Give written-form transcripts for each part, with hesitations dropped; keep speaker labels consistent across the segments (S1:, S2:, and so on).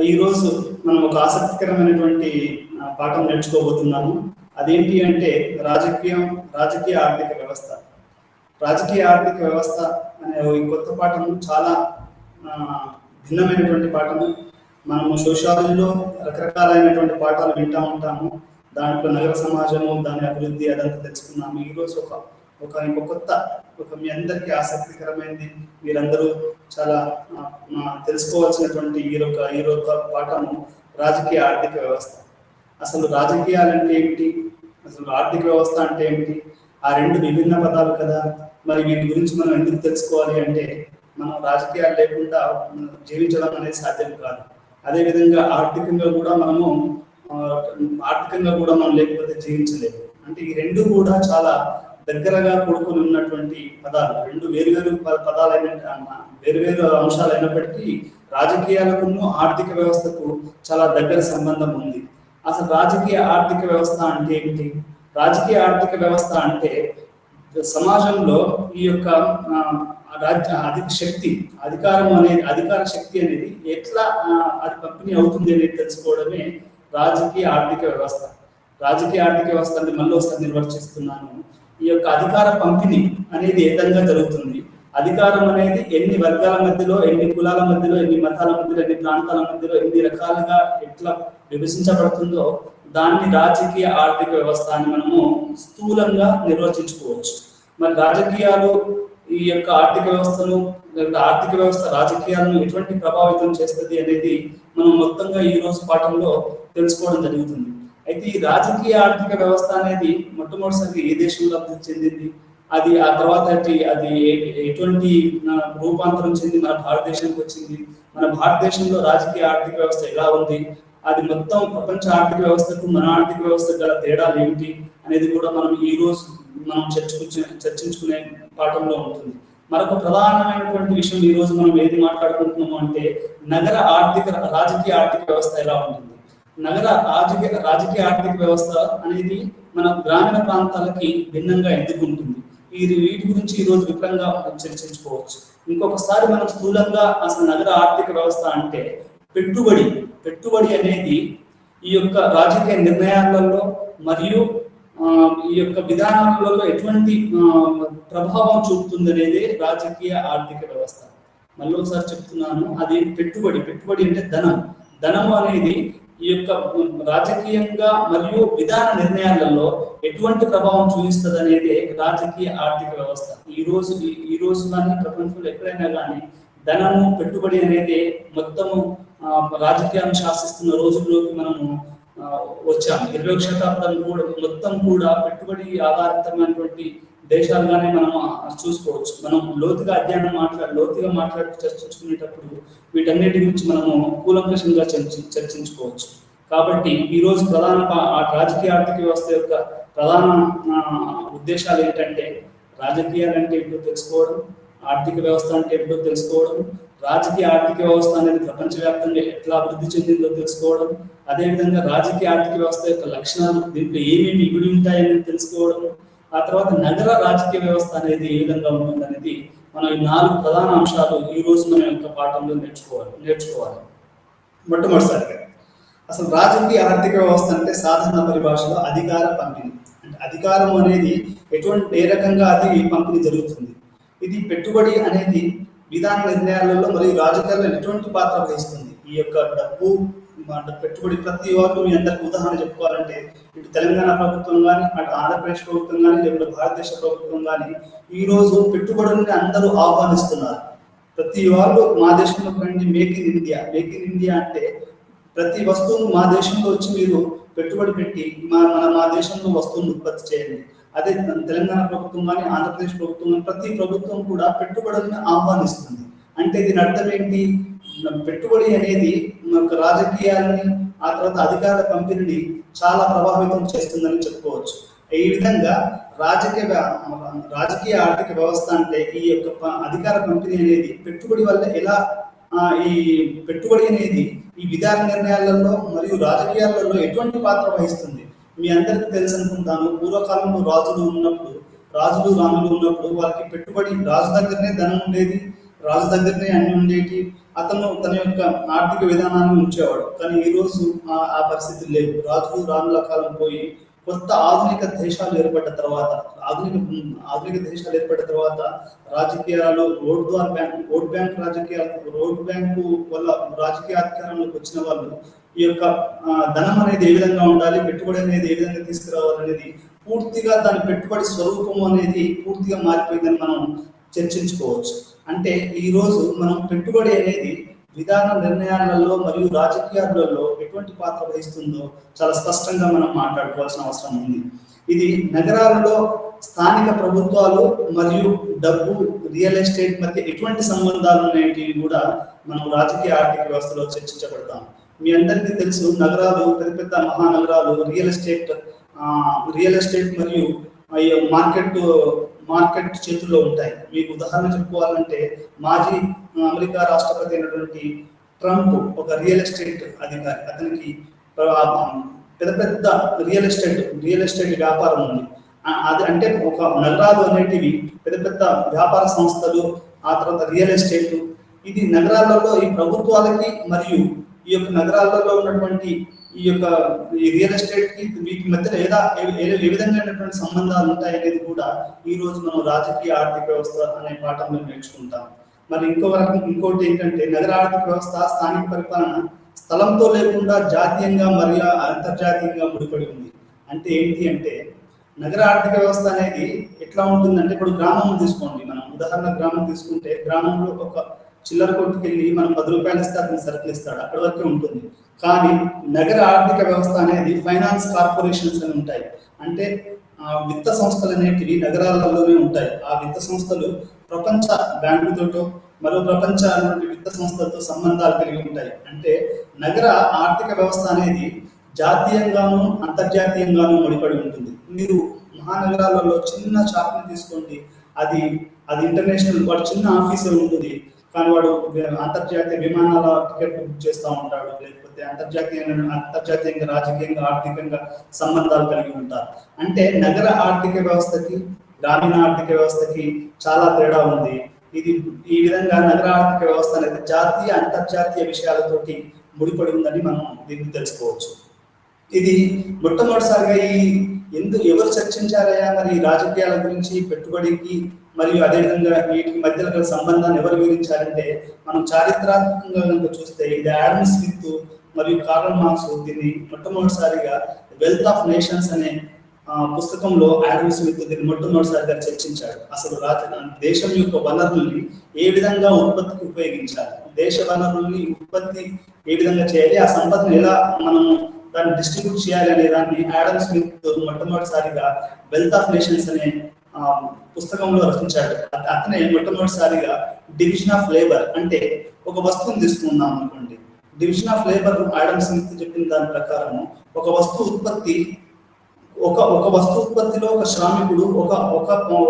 S1: ఈరోజు మనం ఒక ఆసక్తికరమైనటువంటి పాఠం నేర్చుకోబోతున్నాము. అదేంటి అంటే రాజకీయ ఆర్థిక వ్యవస్థ. రాజకీయ ఆర్థిక వ్యవస్థ అనే ఈ కొత్త పాఠము చాలా భిన్నమైనటువంటి పాఠము. మనము సోషాలజీలో రకరకాలైనటువంటి పాఠాలు వింటూ ఉంటాము. దాంట్లో నగర సమాజము, దాని అభివృద్ధి అదంతా తెలుసుకున్నాము. ఈరోజు ఒక మీ అందరికీ ఆసక్తికరమైనది, మీరందరూ చాలా తెలుసుకోవాల్సినటువంటి ఈ పాఠము రాజకీయ ఆర్థిక వ్యవస్థ. అసలు రాజకీయాలు అంటే ఏమిటి, అసలు ఆర్థిక వ్యవస్థ అంటే ఏమిటి? ఆ రెండు విభిన్న పదాలు కదా. మరి వీటి గురించి మనం ఎందుకు తెలుసుకోవాలి అంటే, మనం రాజకీయాలు లేకుండా జీవించడం అనేది సాధ్యం కాదు. అదేవిధంగా ఆర్థికంగా కూడా మనం లేకపోతే జీవించలేము. అంటే ఈ రెండు కూడా చాలా దగ్గరగా కూడుకుని ఉన్నటువంటి పదాలు. రెండు వేరువేరు వేరువేరు అంశాలు అయినప్పటికీ రాజకీయాలకు ఆర్థిక వ్యవస్థకు చాలా దగ్గర సంబంధం ఉంది. అసలు రాజకీయ ఆర్థిక వ్యవస్థ అంటే ఏమిటి? రాజకీయ ఆర్థిక వ్యవస్థ అంటే సమాజంలో ఈ యొక్క అధికార శక్తి అనేది ఎట్లా అది పంపిణీ అవుతుంది అనేది తెలుసుకోవడమే రాజకీయ ఆర్థిక వ్యవస్థ. రాజకీయ ఆర్థిక వ్యవస్థని మళ్ళీ ఒకసారి నిర్వర్తిస్తున్నాను. ఈ యొక్క అధికార పంపిణీ అనేది ఏ విధంగా జరుగుతుంది? అధికారం అనేది ఎన్ని వర్గాల మధ్యలో, ఎన్ని కులాల మధ్యలో, ఎన్ని మతాల మధ్యలో, ఎన్ని ప్రాంతాల మధ్యలో, ఎన్ని రకాలుగా ఎట్లా విభజించబడుతుందో దాన్ని రాజకీయ ఆర్థిక వ్యవస్థ అని మనము స్థూలంగా నిర్వచించుకోవచ్చు. మరి రాజకీయాలు ఈ యొక్క ఆర్థిక వ్యవస్థ రాజకీయాలను ఎటువంటి ప్రభావితం చేస్తుంది అనేది మనం మొత్తంగా ఈ రోజు పాఠంలో తెలుసుకోవడం జరుగుతుంది. అయితే ఈ రాజకీయ ఆర్థిక వ్యవస్థ అనేది మొట్టమొదటిసారి ఏ దేశంలో అభివృద్ధి చెందింది, అది ఆ తర్వాత అది ఎటువంటి రూపాంతరం చెంది మన భారతదేశానికి వచ్చింది, మన భారతదేశంలో రాజకీయ ఆర్థిక వ్యవస్థ ఎలా ఉంది, అది మొత్తం ప్రపంచ ఆర్థిక వ్యవస్థకు మన ఆర్థిక వ్యవస్థకు గల తేడాలు ఏమిటి అనేది కూడా మనం ఈ రోజు చర్చించుకునే పాఠంలో ఉంటుంది. మరొక ప్రధానమైనటువంటి విషయం ఈ రోజు మనం ఏది మాట్లాడుకుంటున్నాము అంటే, రాజకీయ ఆర్థిక వ్యవస్థ ఎలా ఉంటుంది. రాజకీయ ఆర్థిక వ్యవస్థ అనేది మన గ్రామీణ ప్రాంతాలకి భిన్నంగా ఎందుకు ఉంటుంది, వీటి గురించి ఈ రోజు విపులంగా చర్చించుకోవచ్చు. ఇంకొకసారి మనం స్థూలంగా అసలు నగర ఆర్థిక వ్యవస్థ అంటే పెట్టుబడి అనేది ఈ యొక్క రాజకీయ నిర్ణయాలలో మరియు ఈ యొక్క విధానాలలో ఎటువంటి ప్రభావం చూపుతుంది అనేది రాజకీయ ఆర్థిక వ్యవస్థ. మళ్ళీ ఒకసారి చెప్తున్నాను, అది పెట్టుబడి అంటే ధనము అనేది ఈ యొక్క రాజకీయంగా మరియు విధాన నిర్ణయాలలో ఎటువంటి ప్రభావం చూపిస్తుంది అనేది రాజకీయ ఆర్థిక వ్యవస్థ. ఈ రోజు కానీ ప్రపంచంలో ఎక్కడైనా కానీ ధనము, పెట్టుబడి అనేది మొత్తము రాజకీయాన్ని శాసిస్తున్న రోజుల్లోకి మనము వచ్చాము. 20వ శతాబ్దం మొత్తం కూడా పెట్టుబడి ఆధారితమైనటువంటి దేశాలుగానే మనం చూసుకోవచ్చు. మనం లోతుగా చర్చించుకునేటప్పుడు వీటన్నిటి గురించి మనము కూలంకషంగా చర్చించుకోవచ్చు. కాబట్టి ఈ రోజు రాజకీయ ఆర్థిక వ్యవస్థ యొక్క ప్రధాన ఉద్దేశాలు ఏంటంటే, రాజకీయాలు అంటే ఏంటో తెలుసుకోవడం, ఆర్థిక వ్యవస్థ అంటే ఏంటో తెలుసుకోవడం, రాజకీయ ఆర్థిక వ్యవస్థ అనేది ప్రపంచవ్యాప్తంగా ఎట్లా అభివృద్ధి చెందిందో తెలుసుకోవడం, అదేవిధంగా రాజకీయ ఆర్థిక వ్యవస్థ యొక్క లక్షణాలు, దీంట్లో ఏమేమి ఇమిడి ఉంటాయని తెలుసుకోవడం, ఆ తర్వాత నగర రాజకీయ వ్యవస్థ అనేది ఏ విధంగా ఉంటుంది అనేది మనం ఈ 4 ప్రధాన అంశాలు ఈ రోజు మన యొక్క పాఠంలో నేర్చుకోవాలి. మొట్టమొదటిసారిగా అసలు రాజకీయ ఆర్థిక వ్యవస్థ అంటే సాధారణ పరిభాషలో అధికార పంపిణీ. అంటే అధికారం అనేది ఏ రకంగా అది పంపిణీ జరుగుతుంది. ఇది పెట్టుబడి అనేది విధాన నిర్ణయాలలో మరియు రాజకీయాల్లో ఎటువంటి పాత్ర వహిస్తుంది. ఈ యొక్క పెట్టుబడి ప్రతి ఒక్కరు, మీ అందరికి ఉదాహరణ చెప్పుకోవాలంటే, ఇటు తెలంగాణ ప్రభుత్వం కానీ, అటు ఆంధ్రప్రదేశ్ ప్రభుత్వం కానీ, లేకపోతే భారతదేశ ప్రభుత్వం కానీ ఈ రోజు పెట్టుబడుల్ని అందరూ ఆహ్వానిస్తున్నారు. ప్రతి వాళ్ళు మా దేశంలో మేక్ ఇన్ ఇండియా అంటే ప్రతి వస్తువును మా దేశంలో వచ్చి మీరు పెట్టుబడి పెట్టి మా దేశంలో వస్తువును ఉత్పత్తి చేయండి. అదే తెలంగాణ ప్రభుత్వం కానీ, ఆంధ్రప్రదేశ్ ప్రభుత్వం కానీ, ప్రతి ప్రభుత్వం కూడా పెట్టుబడులను ఆహ్వానిస్తుంది. అంటే దీని అర్థం ఏంటి? పెట్టుబడి అనేది రాజకీయాలని, ఆ తర్వాత అధికార పంపిణీని చాలా ప్రభావితం చేస్తుందని చెప్పుకోవచ్చు. ఈ విధంగా రాజకీయ ఆర్థిక వ్యవస్థ అంటే ఈ యొక్క అధికార పంపిణీ అనేది పెట్టుబడి వల్ల ఎలా ఈ పెట్టుబడి అనేది ఈ విధాన నిర్ణయాలలో మరియు రాజకీయాలలో ఎటువంటి పాత్ర వహిస్తుంది. మీ అందరికీ తెలుసు అనుకుంటాను, పూర్వకాలంలో రాజులు రాణులు ఉన్నప్పుడు వారికి పెట్టుబడి, రాజు దగ్గరనే ధనం ఉండేది, రాజు దగ్గరనే అన్ని ఉండేటి. అతను తన యొక్క ఆర్థిక విధానాన్ని ఉంచేవాడు. కానీ ఈ రోజు ఆ పరిస్థితి లేదు. రాజులు రాణుల కాలం పోయి కొత్త ఆధునిక దేశాలు ఏర్పడ్డ తర్వాత ఆధునిక దేశాలు ఏర్పడ్డ తర్వాత రాజకీయాలు ఓట్ బ్యాంక్ రాజకీయాలు, ఓట్ బ్యాంకు వల్ల రాజకీయ అధికారంలోకి వచ్చిన వాళ్ళు ఈ యొక్క ధనం అనేది ఏ విధంగా ఉండాలి, పెట్టుబడి అనేది ఏ విధంగా తీసుకురావాలనేది పూర్తిగా దాని పెట్టుబడి స్వరూపం అనేది పూర్తిగా మారిపోయిందని మనం చర్చించుకోవచ్చు. అంటే ఈ రోజు మనం పెట్టుబడి అనేది విధాన నిర్ణయాలలో మరియు రాజకీయాలలో ఎటువంటి పాత్ర వహిస్తుందో చాలా స్పష్టంగా మనం మాట్లాడుకోవాల్సిన అవసరం ఉంది. ఇది నగరాలలో స్థానిక ప్రభుత్వాలు మరియు డబ్బు, రియల్ ఎస్టేట్ మధ్య ఎటువంటి సంబంధాలు అనేటివి కూడా మనం రాజకీయ ఆర్థిక వ్యవస్థలో చర్చించబడతాం. మీ అందరికీ తెలుసు, నగరాలు, పెద్ద పెద్ద మహానగరాలు రియల్ ఎస్టేట్ మరియు మార్కెట్ చేతుల్లో ఉంటాయి. మీకు ఉదాహరణ చెప్పుకోవాలంటే మాజీ అమెరికా రాష్ట్రపతి అయినటువంటి ట్రంప్ ఒక రియల్ ఎస్టేట్ అధికారి. అతనికి పెద్ద పెద్ద రియల్ ఎస్టేట్ వ్యాపారం ఉంది. అది అంటే ఒక నగరాలు అనేటివి పెద్ద పెద్ద వ్యాపార సంస్థలు, ఆ తర్వాత రియల్ ఎస్టేట్. ఇది నగరాలలో ఈ ప్రభుత్వాలకి మరియు ఈ యొక్క నగరాలలో ఉన్నటువంటి ఈ రియల్ ఎస్టేట్ కి వీటి మధ్యలో ఏ విధంగా సంబంధాలు ఉంటాయనేది కూడా ఈ రోజు మనం రాజకీయ ఆర్థిక వ్యవస్థ అనే పాఠంలో నేర్చుకుంటాం. మరి ఇంకోటి ఏంటంటే, నగర ఆర్థిక వ్యవస్థ స్థానిక పరిపాలన స్థలంతో లేకుండా జాతీయంగా మరియు అంతర్జాతీయంగా ముడిపడి ఉంది. అంటే ఏంటి అంటే, నగర ఆర్థిక వ్యవస్థ అనేది ఎట్లా ఉంటుందంటే, ఇప్పుడు గ్రామం తీసుకోండి. మనం ఉదాహరణ గ్రామం తీసుకుంటే, గ్రామంలో ఒక చిల్లర కొట్టుకెళ్ళి మనం 10 రూపాయలు ఇస్తే అతను సరుకులు ఇస్తాడు, అక్కడి వరకే ఉంటుంది. కానీ నగర ఆర్థిక వ్యవస్థ అనేది ఫైనాన్స్ కార్పొరేషన్స్ అని ఉంటాయి. అంటే విత్త సంస్థలు అనేటివి నగరాలలోనే ఉంటాయి. ఆ విత్త సంస్థలు ప్రపంచ బ్యాంకులతో మరో ప్రపంచ విత్త సంస్థలతో సంబంధాలు కలిగి ఉంటాయి. అంటే నగర ఆర్థిక వ్యవస్థ అనేది జాతీయంగాను అంతర్జాతీయంగాను ముడిపడి ఉంటుంది. మీరు మహానగరాలలో చిన్న షాప్ని తీసుకోండి, అది ఇంటర్నేషనల్, వాడు చిన్న ఆఫీసే ఉంటుంది, కానీ వాడు అంతర్జాతీయ విమానాల టికెట్ బుక్ చేస్తూ ఉంటాడు, లేకపోతే అంతర్జాతీయంగా రాజకీయంగా ఆర్థికంగా సంబంధాలు కలిగి ఉంటారు. అంటే నగర ఆర్థిక వ్యవస్థకి గ్రామీణ ఆర్థిక వ్యవస్థకి చాలా తేడా ఉంది. ఈ విధంగా నగర ఆర్థిక వ్యవస్థ అనేది జాతీయ అంతర్జాతీయ విషయాలతోటి ముడిపడి ఉందని మనం దీన్ని తెలుసుకోవచ్చు. ఇది మొట్టమొదటిసారిగా ఎవరు చర్చించారయ్యా మరి రాజకీయాల గురించి, పెట్టుబడికి మరియు అదేవిధంగా వీటికి మధ్యలో గల సంబంధాన్ని ఎవరు వివరించారంటే, మనం చారిత్రాత్మకంగా కనుక చూస్తే ఇది ఆడమ్ స్మిత్ మరియు కార్ల్ మార్క్స్ దీన్ని మొట్టమొదటిసారిగా వెల్త్ ఆఫ్ నేషన్స్ అనే పుస్తకంలో ఆడమ్ స్మిత్ దీన్ని మొట్టమొదటిసారిగా చర్చించాడు. అసలు దేశం యొక్క వనరుల్ని ఏ విధంగా ఉత్పత్తికి ఉపయోగించాలి, దేశ వనరుల్ని ఉత్పత్తి ఏ విధంగా చేయాలి, ఆ సంపదను ఎలా మనము దాన్ని డిస్ట్రిబ్యూట్ చేయాలి అనే దాన్ని ఆడమ్ స్మిత్ మొట్టమొదటిసారిగా వెల్త్ ఆఫ్ నేషన్స్ అనే పుస్తకంలో రచించాడు. అతనే మొట్టమొదటిసారిగా డివిజన్ ఆఫ్ లేబర్, అంటే ఒక వస్తువుని తీసుకుందాం అనుకోండి. Division of labour Adam Smith చెప్పిన దాని ప్రకారం ఒక వస్తువు ఉత్పత్తిలో ఒక శ్రామికుడు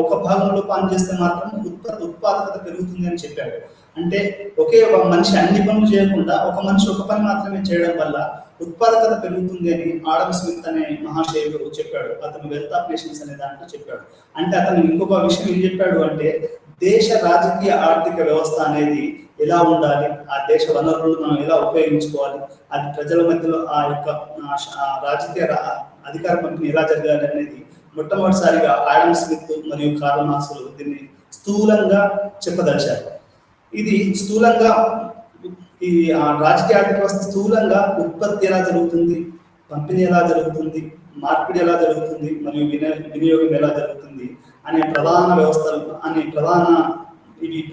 S1: ఒక భాగంలో పనిచేస్తే మాత్రం ఉత్పాదకత పెరుగుతుంది అని చెప్పాడు. అంటే ఒకే మనిషి అన్ని పనులు చేయకుండా ఒక మనిషి ఒక పని మాత్రమే చేయడం వల్ల ఉత్పాదకత పెరుగుతుంది అని ఆడమ్ స్మిత్ అనే మహాశయుడు చెప్పాడు. అతను వెల్త్ ఆఫ్ నేషన్స్ అనే దాంట్లో చెప్పాడు. అంటే అతను ఇంకొక విషయం ఏం చెప్పాడు అంటే, దేశ రాజకీయ ఆర్థిక వ్యవస్థ అనేది ఎలా ఉండాలి, ఆ దేశ వనరులను మనం ఎలా ఉపయోగించుకోవాలి, అది ప్రజల మధ్యలో ఆ యొక్క రాజకీయ అధికార పంపిణీ ఎలా జరగాలి అనేది మొట్టమొదటిసారిగా ఆడమ్ స్మిత్ మరియు కార్ల్ మార్క్స్ దీన్ని స్థూలంగా చెప్పదలిచారు. ఇది స్థూలంగా ఈ రాజకీయ ఆర్థిక వ్యవస్థ స్థూలంగా ఉత్పత్తి ఎలా జరుగుతుంది, పంపిణీ ఎలా జరుగుతుంది, మార్పిడి ఎలా జరుగుతుంది మరియు వినియోగం ఎలా జరుగుతుంది అనే ప్రధాన వ్యవస్థలు అనే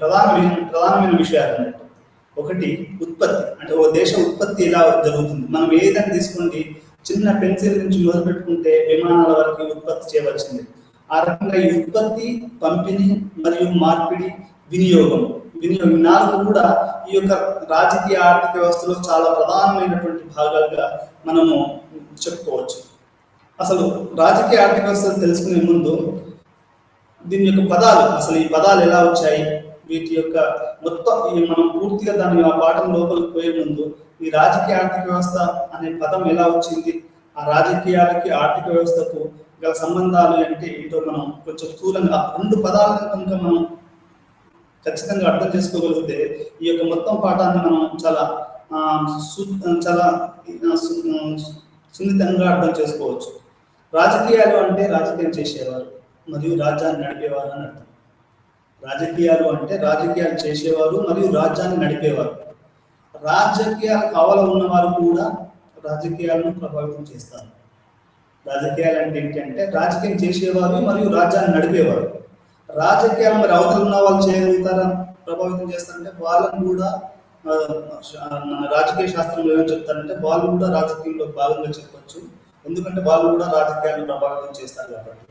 S1: ప్రధానమైన విషయాలు అన్నట్టు. ఒకటి ఉత్పత్తి, అంటే ఓ దేశ ఉత్పత్తి ఎలా జరుగుతుంది. మనం ఏదైనా తీసుకోండి, చిన్న పెన్సిల్ నుంచి మొదలు పెట్టుకుంటే విమానాల వరకు ఉత్పత్తి చేయవలసింది. ఆ రకంగా ఈ ఉత్పత్తి, పంపిణీ మరియు మార్పిడి, వినియోగం 4 కూడా ఈ యొక్క రాజకీయ ఆర్థిక వ్యవస్థలో చాలా ప్రధానమైనటువంటి భాగాలుగా మనము చెప్పుకోవచ్చు. అసలు రాజకీయ ఆర్థిక వ్యవస్థను తెలుసుకునే ముందు దీని యొక్క పదాలు, అసలు ఈ పదాలు ఎలా వచ్చాయి, వీటి యొక్క మొత్తం మనం పూర్తిగా దాని ఆ పాఠం లోపలికి పోయే ముందు ఈ రాజకీయ ఆర్థిక వ్యవస్థ అనే పదం ఎలా వచ్చింది, ఆ రాజకీయాలకి ఆర్థిక వ్యవస్థకు గల సంబంధాలు అంటే ఏంటో మనం కొంచెం స్థూలంగా 2 పదాలను కనుక మనం ఖచ్చితంగా అర్థం చేసుకోగలిగితే ఈ యొక్క మొత్తం పాఠాన్ని మనం చాలా చాలా సున్నితంగా అర్థం చేసుకోవచ్చు. రాజకీయాలు అంటే రాజకీయం చేసేవారు మరియు రాజ్యాన్ని నడిపేవారు అని అర్థం. రాజకీయాలు అంటే రాజకీయాలు చేసేవారు మరియు రాజ్యాన్ని నడిపేవారు. రాజకీయాలు కావాల ఉన్నవారు కూడా రాజకీయాలను ప్రభావితం చేస్తారు. రాజకీయాలు అంటే ఏంటి అంటే రాజకీయం చేసేవారు మరియు రాజ్యాన్ని నడిపేవారు. రాజకీయాలు మరి అవతల ఉన్న వాళ్ళు చేయగలుగుతారా, ప్రభావితం చేస్తారంటే వాళ్ళని కూడా రాజకీయ శాస్త్రంలో ఏమని చెప్తారంటే వాళ్ళు కూడా రాజకీయంలో భాగంగా చెప్పొచ్చు. ఎందుకంటే వాళ్ళు కూడా రాజకీయాలను ప్రభావితం చేస్తారు కాబట్టి.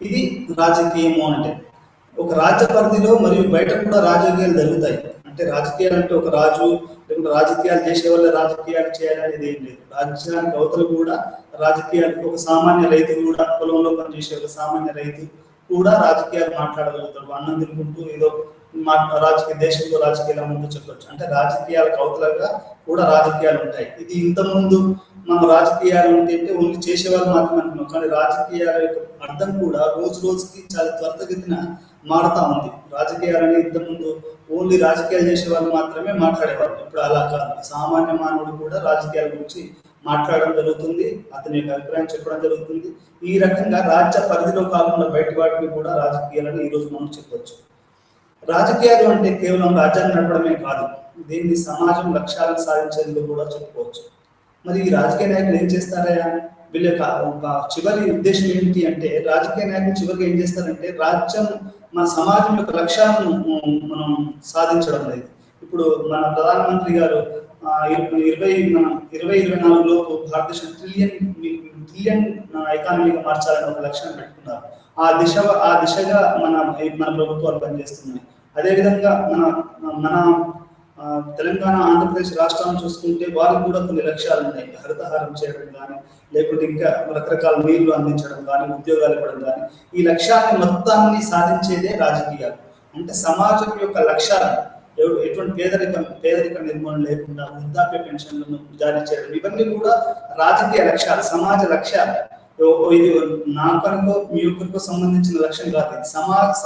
S1: ఇది రాజకీయము అంటే ఒక రాజ్య పరిధిలో మరియు బయట కూడా రాజకీయాలు జరుగుతాయి. అంటే రాజకీయాలు అంటే ఒక రాజు లేకుంటే రాజకీయాలు చేసే వాళ్ళే రాజకీయాలు చేయాలనేది ఏం లేదు. రాజ్యానికి అవతలు కూడా రాజకీయాలు, ఒక సామాన్య రైతు కూడా, పొలంలో పనిచేసే ఒక సామాన్య రైతు కూడా రాజకీయాలు మాట్లాడగలుగుతాడు. అన్నం తినుకుంటూ ఏదో రాజకీయ దేశంలో రాజకీయాలు ముందు చెప్పొచ్చు. అంటే రాజకీయాలకు అవతలగా కూడా రాజకీయాలు ఉంటాయి. ఇది ఇంతకుముందు మనం రాజకీయాలు ఉంటే ఓన్లీ చేసేవాళ్ళు మాత్రమే అనుకున్నాం. కానీ రాజకీయాల యొక్క అర్థం కూడా రోజు రోజుకి చాలా త్వరితగతిన మారుతా ఉంది. రాజకీయాలని ఇంతకుముందు ఓన్లీ రాజకీయాలు చేసే వాళ్ళు మాత్రమే మాట్లాడేవాళ్ళు. ఇప్పుడు అలా కాదు, సామాన్య మానవుడు కూడా రాజకీయాల గురించి మాట్లాడడం జరుగుతుంది, అతని యొక్క అభిప్రాయం చెప్పడం జరుగుతుంది. ఈ రకంగా రాజ్య పరిధిలో కాకుండా బయట వాటిని కూడా రాజకీయాలని ఈరోజు మనం చెప్పవచ్చు. రాజకీయాలు అంటే కేవలం రాజ్యాన్ని నడపడమే కాదు, దీన్ని సమాజం లక్ష్యాలను సాధించేందుకు కూడా చెప్పుకోవచ్చు. మరి ఈ రాజకీయ నాయకులు ఏం చేస్తారా? వీళ్ళ యొక్క చివరి ఉద్దేశం ఏంటి అంటే, రాజకీయ నాయకులు చివరికి ఏం చేస్తారంటే రాజ్యం, మన సమాజం యొక్క లక్ష్యాలను మనం సాధించడం లేదు. ఇప్పుడు మన ప్రధానమంత్రి గారు 2024 లోపు భారతదేశం ట్రిలియన్ ఎకానమీగా మార్చాలని ఒక లక్ష్యాన్ని పెట్టుకున్నారు. ఆ దిశగా మన ప్రభుత్వాలు పనిచేస్తున్నాయి. అదేవిధంగా మన తెలంగాణ, ఆంధ్రప్రదేశ్ రాష్ట్రాలను చూసుకుంటే వాళ్ళకి కూడా కొన్ని లక్ష్యాలు ఉన్నాయి. హరితహారం చేయడం కానీ, లేకుంటే ఇంకా రకరకాల నీళ్లు అందించడం కానీ, ఉద్యోగాలు ఇవ్వడం కానీ, ఈ లక్ష్యాన్ని మొత్తాన్ని సాధించేదే రాజకీయాలు. అంటే సమాజం యొక్క లక్ష్యాలను, ఎటువంటి పేదరిక నిర్మూలన లేకుండా వృద్ధాప్య పెన్షన్లను జారీ చేయడం, ఇవన్నీ కూడా రాజకీయ లక్ష్యాలు, సమాజ లక్ష్యాలు. ఇది నాకనుకో మీ ఒక్కరికో సంబంధించిన లక్ష్యం కాదు, ఇది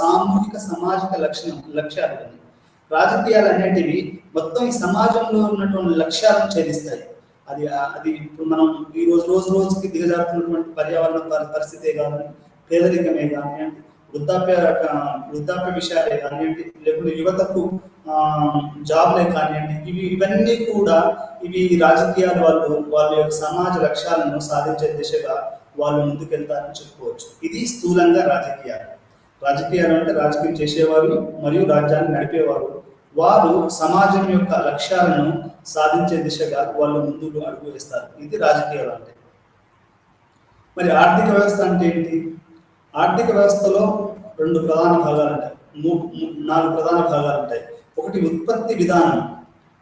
S1: సామూహిక సామాజిక లక్ష్యాలు. రాజకీయాలు అనేటివి మొత్తం ఈ సమాజంలో ఉన్నటువంటి లక్ష్యాలను ఛేదిస్తాయి. అది ఇప్పుడు మనం ఈ రోజుకి దిగజారుతున్నటువంటి పర్యావరణ పరిస్థితే కానీ, పేదరికమే కానివ్వండి, వృద్ధాప్య విషయాలే కానివ్వండి, లేకుంటే యువతకు జాబ్లే కానివ్వండి, ఇవన్నీ కూడా రాజకీయాలు వాళ్ళ యొక్క సమాజ లక్ష్యాలను సాధించే దిశగా వాళ్ళు ముందుకెళ్తారని చెప్పుకోవచ్చు. ఇది స్థూలంగా రాజకీయాలు అంటే రాజకీయం చేసేవారు మరియు రాజ్యాన్ని నడిపేవారు. వారు సమాజం యొక్క లక్ష్యాలను సాధించే దిశగా వాళ్ళు ముందుకు అడుగు వేస్తారు. ఇది రాజకీయాలు అంటే. మరి ఆర్థిక వ్యవస్థ అంటే ఏంటి? ఆర్థిక వ్యవస్థలో 2 ప్రధాన భాగాలు ఉంటాయి, 4 ప్రధాన భాగాలు ఉంటాయి. ఒకటి ఉత్పత్తి విధానం.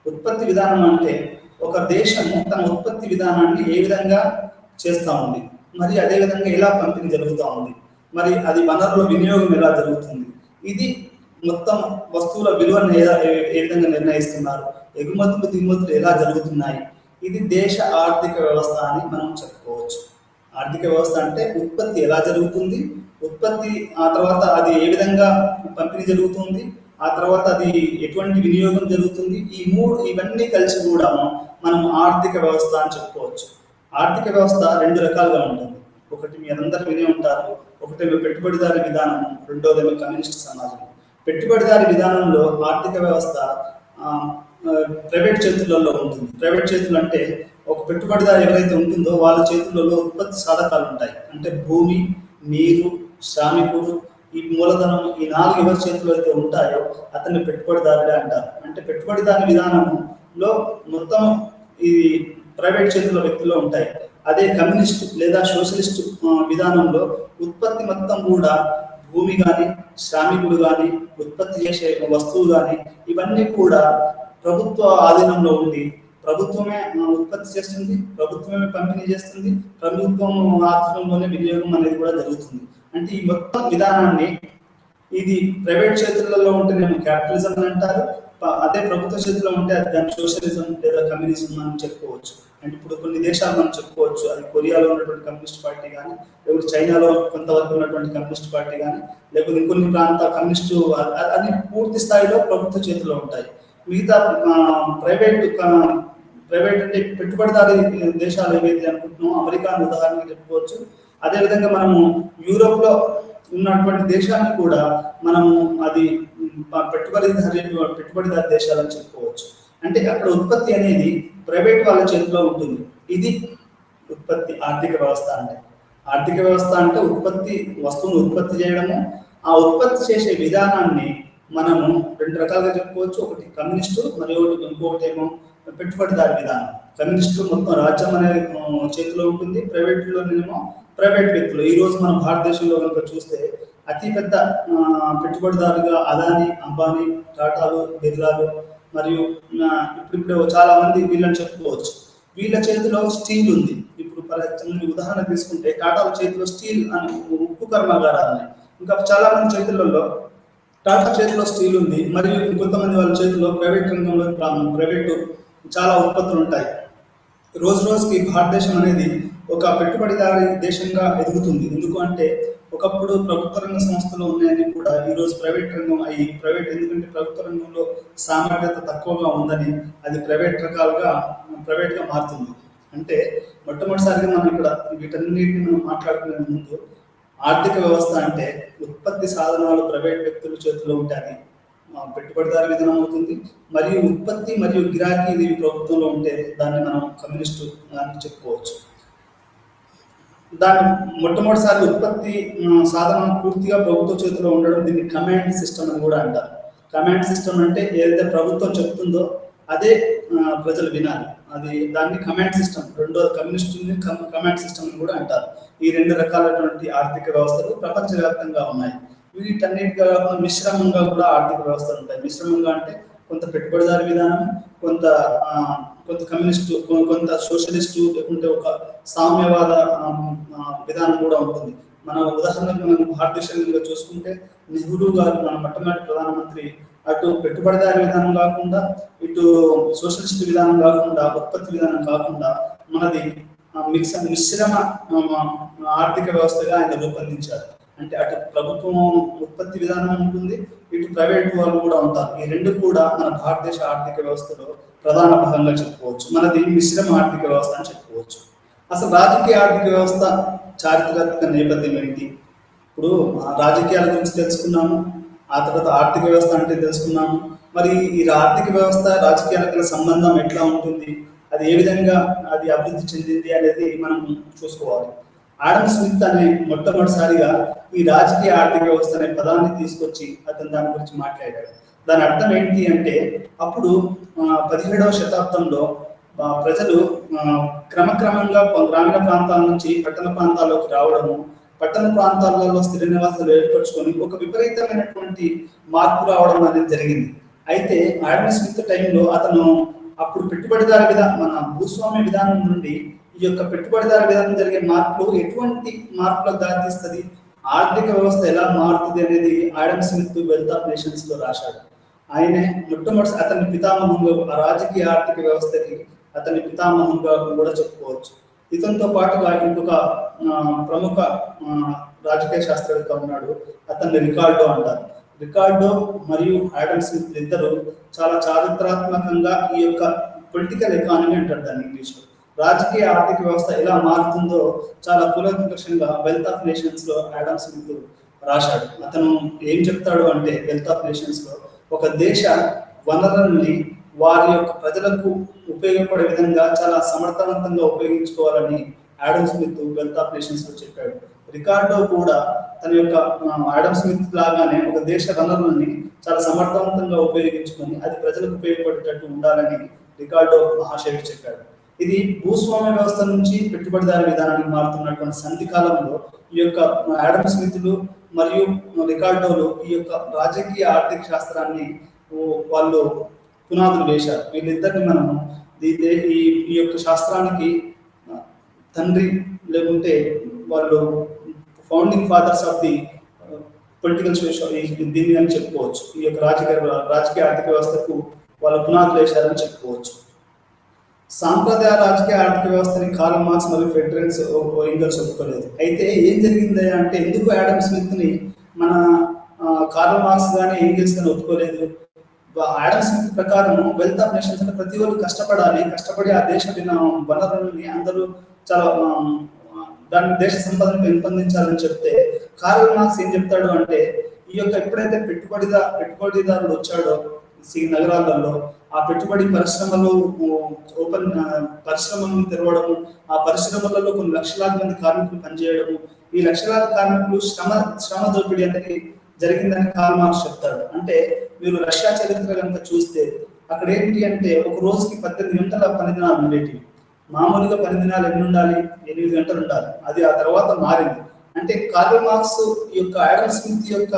S1: ఉత్పత్తి విధానం అంటే ఒక దేశము తన ఉత్పత్తి విధానాన్ని ఏ విధంగా చేస్తూ ఉంది, మరి అదేవిధంగా ఎలా పంపిణీ జరుగుతూ ఉంది, మరి అది వనరుల వినియోగం ఎలా జరుగుతుంది, ఇది మొత్తం వస్తువుల విలువను ఏ విధంగా నిర్ణయిస్తున్నారు, ఎగుమతులు దిగుమతులు ఎలా జరుగుతున్నాయి, ఇది దేశ ఆర్థిక వ్యవస్థ అని మనం చెప్పుకోవచ్చు. ఆర్థిక వ్యవస్థ అంటే ఉత్పత్తి ఎలా జరుగుతుంది, ఉత్పత్తి ఆ తర్వాత అది ఏ విధంగా పంపిణీ జరుగుతుంది, ఆ తర్వాత అది ఎటువంటి వినియోగం జరుగుతుంది, ఇవన్నీ కలిసి కూడా మనం ఆర్థిక వ్యవస్థ అని చెప్పుకోవచ్చు. ఆర్థిక వ్యవస్థ 2 రకాలుగా ఉంటుంది. ఒకటి మీ అందరూ వినే ఉంటారు, ఒకటేమో పెట్టుబడిదారి విధానం, రెండోదేమో కమ్యూనిస్ట్ సమాజం. పెట్టుబడిదారి విధానంలో ఆర్థిక వ్యవస్థ ప్రైవేట్ చేతులలో ఉంటుంది. ప్రైవేట్ చేతులు అంటే ఒక పెట్టుబడిదారు ఎవరైతే ఉంటుందో వాళ్ళ చేతులలో ఉత్పత్తి సాధకాలు ఉంటాయి. అంటే భూమి, నీరు, శ్రామికుడు, ఈ మూలధనం, ఈ 4 ఎవరి చేతుల్లో అయితే ఉంటాయో అతన్ని పెట్టుబడిదారుడే అంటారు. అంటే పెట్టుబడిదారి విధానంలో మొత్తం ఈ ప్రైవేట్ చేతుల వ్యక్తుల్లో ఉంటాయి. అదే కమ్యూనిస్ట్ లేదా సోషలిస్ట్ విధానంలో ఉత్పత్తి మొత్తం కూడా భూమి కానీ, శ్రామికుడు కానీ, ఉత్పత్తి చేసే వస్తువు కానీ, ఇవన్నీ కూడా ప్రభుత్వ ఆధీనంలో ఉండి ప్రభుత్వమే ఉత్పత్తి చేస్తుంది, ప్రభుత్వమే పంపిణీ చేస్తుంది, ప్రభుత్వం ఆధీనంలోనే వినియోగం అనేది కూడా జరుగుతుంది. అంటే ఈ మొత్తం విధానాన్ని ఇది ప్రైవేట్ చేతులలో ఉంటేనేమో క్యాపిటలిజం అని అంటారు, అదే ప్రభుత్వ చేతిలో ఉంటే దాన్ని సోషలిజం లేదా కమ్యూనిజం అని చెప్పుకోవచ్చు. అంటే ఇప్పుడు కొన్ని దేశాలు మనం చెప్పుకోవచ్చు, అది కొరియాలో ఉన్నటువంటి కమ్యూనిస్ట్ పార్టీ కానీ, లేకపోతే చైనాలో కొంతవరకు ఉన్నటువంటి కమ్యూనిస్ట్ పార్టీ కానీ, లేకపోతే ఇంకొన్ని ప్రాంత కమ్యూనిస్టు అది పూర్తి స్థాయిలో ప్రభుత్వ చేతిలో ఉంటాయి. మిగతా ప్రైవేట్ ప్రైవేట్ అంటే పెట్టుబడిదారీ దేశాలు ఏవైతే అనుకుంటున్నామో అమెరికాను ఉదాహరణగా చెప్పుకోవచ్చు. అదేవిధంగా మనము యూరోప్ లో ఉన్నటువంటి దేశాన్ని కూడా మనము అది పెట్టుబడిదారీ దేశాలని చెప్పుకోవచ్చు. అంటే అక్కడ ఉత్పత్తి అనేది ప్రైవేట్ వాళ్ళ చేతిలో ఉంటుంది. ఇది ఉత్పత్తి ఆర్థిక వ్యవస్థ అంటే. ఆర్థిక వ్యవస్థ అంటే ఉత్పత్తి, వస్తువును ఉత్పత్తి చేయడము, ఆ ఉత్పత్తి చేసే విధానాన్ని మనము రెండు రకాలుగా చెప్పుకోవచ్చు. ఒకటి కమ్యూనిస్టు, మరియు ఇంకొకటి ఏమో పెట్టుబడిదారి విధానం. కమ్యూనిస్టు మొత్తం రాజ్యం అనేది చేతిలో ఉంటుంది, ప్రైవేట్లోనేమో ప్రైవేట్ వ్యక్తులు. ఈ రోజు మనం భారతదేశంలో కనుక చూస్తే అతిపెద్ద పెట్టుబడిదారుగా అదానీ, అంబానీ, టాటాలు, బిర్లాలు మరియు ఇప్పుడు చాలా మంది వీళ్ళని చెప్పుకోవచ్చు. వీళ్ళ చేతిలో స్టీల్ ఉంది. ఇప్పుడు ఉదాహరణ తీసుకుంటే టాటాల చేతిలో స్టీల్ అని ఉక్కు కర్మాగారాలు ఉన్నాయి. ఇంకా చాలా మంది చేతులలో టాటా చేతిలో స్టీల్ ఉంది, మరియు ఇంకొంతమంది వాళ్ళ చేతిలో ప్రైవేట్ రంగంలో ప్రైవేటు చాలా ఉత్పత్తులు ఉంటాయి. రోజు రోజుకి భారతదేశం అనేది ఒక పెట్టుబడిదారీ దేశంగా ఎదుగుతుంది. ఎందుకు అంటే ఒకప్పుడు ప్రభుత్వ రంగ సంస్థలు ఉన్నాయని కూడా ఈరోజు ప్రైవేట్ రంగం అయ్యి ప్రైవేట్, ఎందుకంటే ప్రభుత్వ రంగంలో సామర్థ్యత తక్కువగా ఉందని అది ప్రైవేట్గా మారుతుంది. అంటే మొట్టమొదటిసారిగా మనం ఇక్కడ వీటన్నిటిని మనం మాట్లాడుకునే ముందు ఆర్థిక వ్యవస్థ అంటే ఉత్పత్తి సాధనాలు ప్రైవేట్ వ్యక్తుల చేతిలో ఉంటే అది పెట్టుబడిదారీ విధానం అవుతుంది. మరియు ఉత్పత్తి మరియు గిరాకీ ఇది ప్రభుత్వంలో ఉంటే దాన్ని మనం కమ్యూనిస్టు అని చెప్పుకోవచ్చు. దాని మొట్టమొదటిసారి ఉత్పత్తి సాధనం పూర్తిగా ప్రభుత్వ చేతిలో ఉండడం, దీన్ని కమాండ్ సిస్టమ్ అని కూడా అంటారు. కమాండ్ సిస్టమ్ అంటే ఏదైతే ప్రభుత్వం చెప్తుందో అదే ప్రజలు వినాలి, దాన్ని కమాండ్ సిస్టమ్. రెండో కమ్యూనిస్టుని కమాండ్ సిస్టమ్ అని కూడా అంటారు. ఈ రెండు రకాలైనటువంటి ఆర్థిక వ్యవస్థలు ప్రపంచవ్యాప్తంగా ఉన్నాయి. వీటన్నిటిగా మిశ్రమంగా కూడా ఆర్థిక వ్యవస్థలు ఉంటాయి. మిశ్రమంగా అంటే కొంత పెట్టుబడిదారీ విధానం, కొంత కమ్యూనిస్టు, కొంత సోషలిస్టు, లేకుంటే ఒక సామ్యవాద విధానం కూడా ఉంటుంది. మన ఉదాహరణకు మనం భారతదేశంలో చూసుకుంటే నెహ్రూ గారు మన మొట్టమొదటి ప్రధానమంత్రి అటు పెట్టుబడిదారీ విధానం కాకుండా, ఇటు సోషలిస్ట్ విధానం కాకుండా, ఉత్పత్తి విధానం కాకుండా మనది మిశ్రమ ఆర్థిక వ్యవస్థగా ఆయన రూపొందించారు. అంటే అటు ప్రభుత్వం ఉత్పత్తి విధానం ఉంటుంది, ఇటు ప్రైవేట్ వాళ్ళు కూడా ఉంటారు. ఈ రెండు కూడా మన భారతదేశ ఆర్థిక వ్యవస్థలో ప్రధాన భాగంగా చెప్పుకోవచ్చు. మనది మిశ్రమ ఆర్థిక వ్యవస్థ అని చెప్పుకోవచ్చు. అసలు రాజకీయ ఆర్థిక వ్యవస్థ చారిత్రాత్మక నేపథ్యం ఏంటి? ఇప్పుడు రాజకీయాల గురించి తెలుసుకున్నాము, ఆ తర్వాత ఆర్థిక వ్యవస్థ అంటే తెలుసుకున్నాము. మరి ఈ ఆర్థిక వ్యవస్థ రాజకీయాలకు సంబంధం ఎట్లా ఉంటుంది, అది ఏ విధంగా అది అభివృద్ధి చెందింది అనేది మనం చూసుకోవాలి. ఆడమ్ స్మిత్ అనే మొట్టమొదటిసారిగా ఈ రాజకీయ ఆర్థిక వ్యవస్థ అనే పదాన్ని తీసుకొచ్చి అతను దాని గురించి మాట్లాడాడు. దాని అర్థం ఏంటి అంటే అప్పుడు 17వ శతాబ్దంలో ప్రజలు క్రమక్రమంగా గ్రామీణ ప్రాంతాల నుంచి పట్టణ ప్రాంతాల్లోకి రావడము, పట్టణ ప్రాంతాలలో స్థిర నివాసాలు ఏర్పరచుకొని ఒక విపరీతమైనటువంటి మార్పు రావడం అనేది జరిగింది. అయితే ఆడమ్ స్మిత్ టైంలో అతను అప్పుడు పెట్టుబడిదారీ విధానం, మన భూస్వామ్య విధానం నుండి ఈ యొక్క పెట్టుబడిదారీ విధానం జరిగే మార్పులు ఎటువంటి మార్పులకు దారితీస్తుంది, ఆర్థిక వ్యవస్థ ఎలా మారుతుంది అనేది Adam Smith wealth of nations లో రాశాడు. ఆయనే మొట్టమొదటి అతని పితామహంగా రాజకీయ ఆర్థిక వ్యవస్థకి అతని పితామహంగా కూడా చెప్పుకోవచ్చు. ఇతనితో పాటుగా ఇంకొక ప్రముఖ రాజకీయ శాస్త్రవేత్త ఉన్నాడు, అతన్ని రికార్డో అంటారు. రికార్డో మరియు ఆడమ్ స్మిత్ ఇద్దరు చాలా చారిత్రాత్మకంగా ఈ యొక్క పొలిటికల్ ఎకానమీ అంటారు దాన్ని ఇంగ్లీష్లో, రాజకీయ ఆర్థిక వ్యవస్థ ఎలా మారుతుందో చాలా కూలంకషంగా వెల్త్ ఆఫ్ నేషన్స్ లో ఆడమ్ స్మిత్ రాశాడు. అతను ఏం చెప్తాడు అంటే వెల్త్ ఆఫ్ నేషన్స్ లో ఒక దేశ వనరుల్ని వారి యొక్క ప్రజలకు ఉపయోగపడే విధంగా చాలా సమర్థవంతంగా ఉపయోగించుకోవాలని Adam Smith wealth of nations లో చెప్పాడు. రికార్డో కూడా తన యొక్క ఆడమ్ స్మిత్ లాగానే ఒక దేశ వనరుల్ని చాలా సమర్థవంతంగా ఉపయోగించుకొని అది ప్రజలకు ఉపయోగపడేటట్టు ఉండాలని రికార్డో మహాశయుడు చెప్పాడు. ఇది భూస్వామ్య వ్యవస్థ నుంచి పెట్టుబడిదారీ విధానానికి మారుతున్నటువంటి సంధి కాలంలో ఈ యొక్క ఆడమ్ స్మిత్లు మరియు రికార్డోలు ఈ యొక్క రాజకీయ ఆర్థిక శాస్త్రాన్ని వాళ్ళు పునాదులు వేశారు. వీళ్ళిద్దరిని మనము ఈ యొక్క శాస్త్రానికి తండ్రి లేకుంటే వాళ్ళు founding fathers of the political దీన్ని అని చెప్పుకోవచ్చు. ఈ యొక్క రాజకీయ ఆర్థిక వ్యవస్థకు వాళ్ళు పునాదులు వేశారని చెప్పుకోవచ్చు. సాంప్రదాయ రాజకీయ ఆర్థిక వ్యవస్థని కార్ల్ మార్క్స్ మరియు ఫ్రెడరిక్ ఎంగెల్స్ ఒప్పుకోలేదు. అయితే ఏం జరిగింది అంటే ఎందుకు యాడమ్ స్మిత్ ని మన కార్ల్ మార్క్స్ కానీ ఎంగెల్స్ కానీ ఒప్పుకోలేదు? యాడమ్ స్మిత్ ప్రకారం వెల్త్ ఆఫ్ నేషన్స్ అంటే ప్రతి ఒక్కరు కష్టపడాలి, కష్టపడి ఆ దేశ వనరులని అందరూ చాలా దాని దేశ సంపదను పెంపొందించాలని చెప్తే, కార్ల్ మార్క్స్ ఏం చెప్తాడు అంటే ఈ యొక్క ఎప్పుడైతే పెట్టుబడిదారుడు వచ్చాడో నగరాలలో ఆ పెట్టుబడి పరిశ్రమలు పరిశ్రమలను తెరవడము, ఆ పరిశ్రమలలో కొన్ని లక్షలాది మంది కార్మికులు పనిచేయడము, ఈ లక్షలాది కార్మికులు శ్రమ దోపిడీ అనేది జరిగిందని కార్ల్ మార్క్స్ చెప్తాడు. అంటే మీరు రష్యా చరిత్ర కనుక చూస్తే అక్కడ ఏంటి అంటే ఒక రోజుకి 18 గంటల పని దినాలు ఉండేటివి. మామూలుగా పని దినాలు ఎన్ని ఉండాలి? 8 గంటలు ఉండాలి. అది ఆ తర్వాత మారింది. అంటే కార్ల్ మార్క్స్ ఈ యొక్క యాడమ్ స్మిత్ యొక్క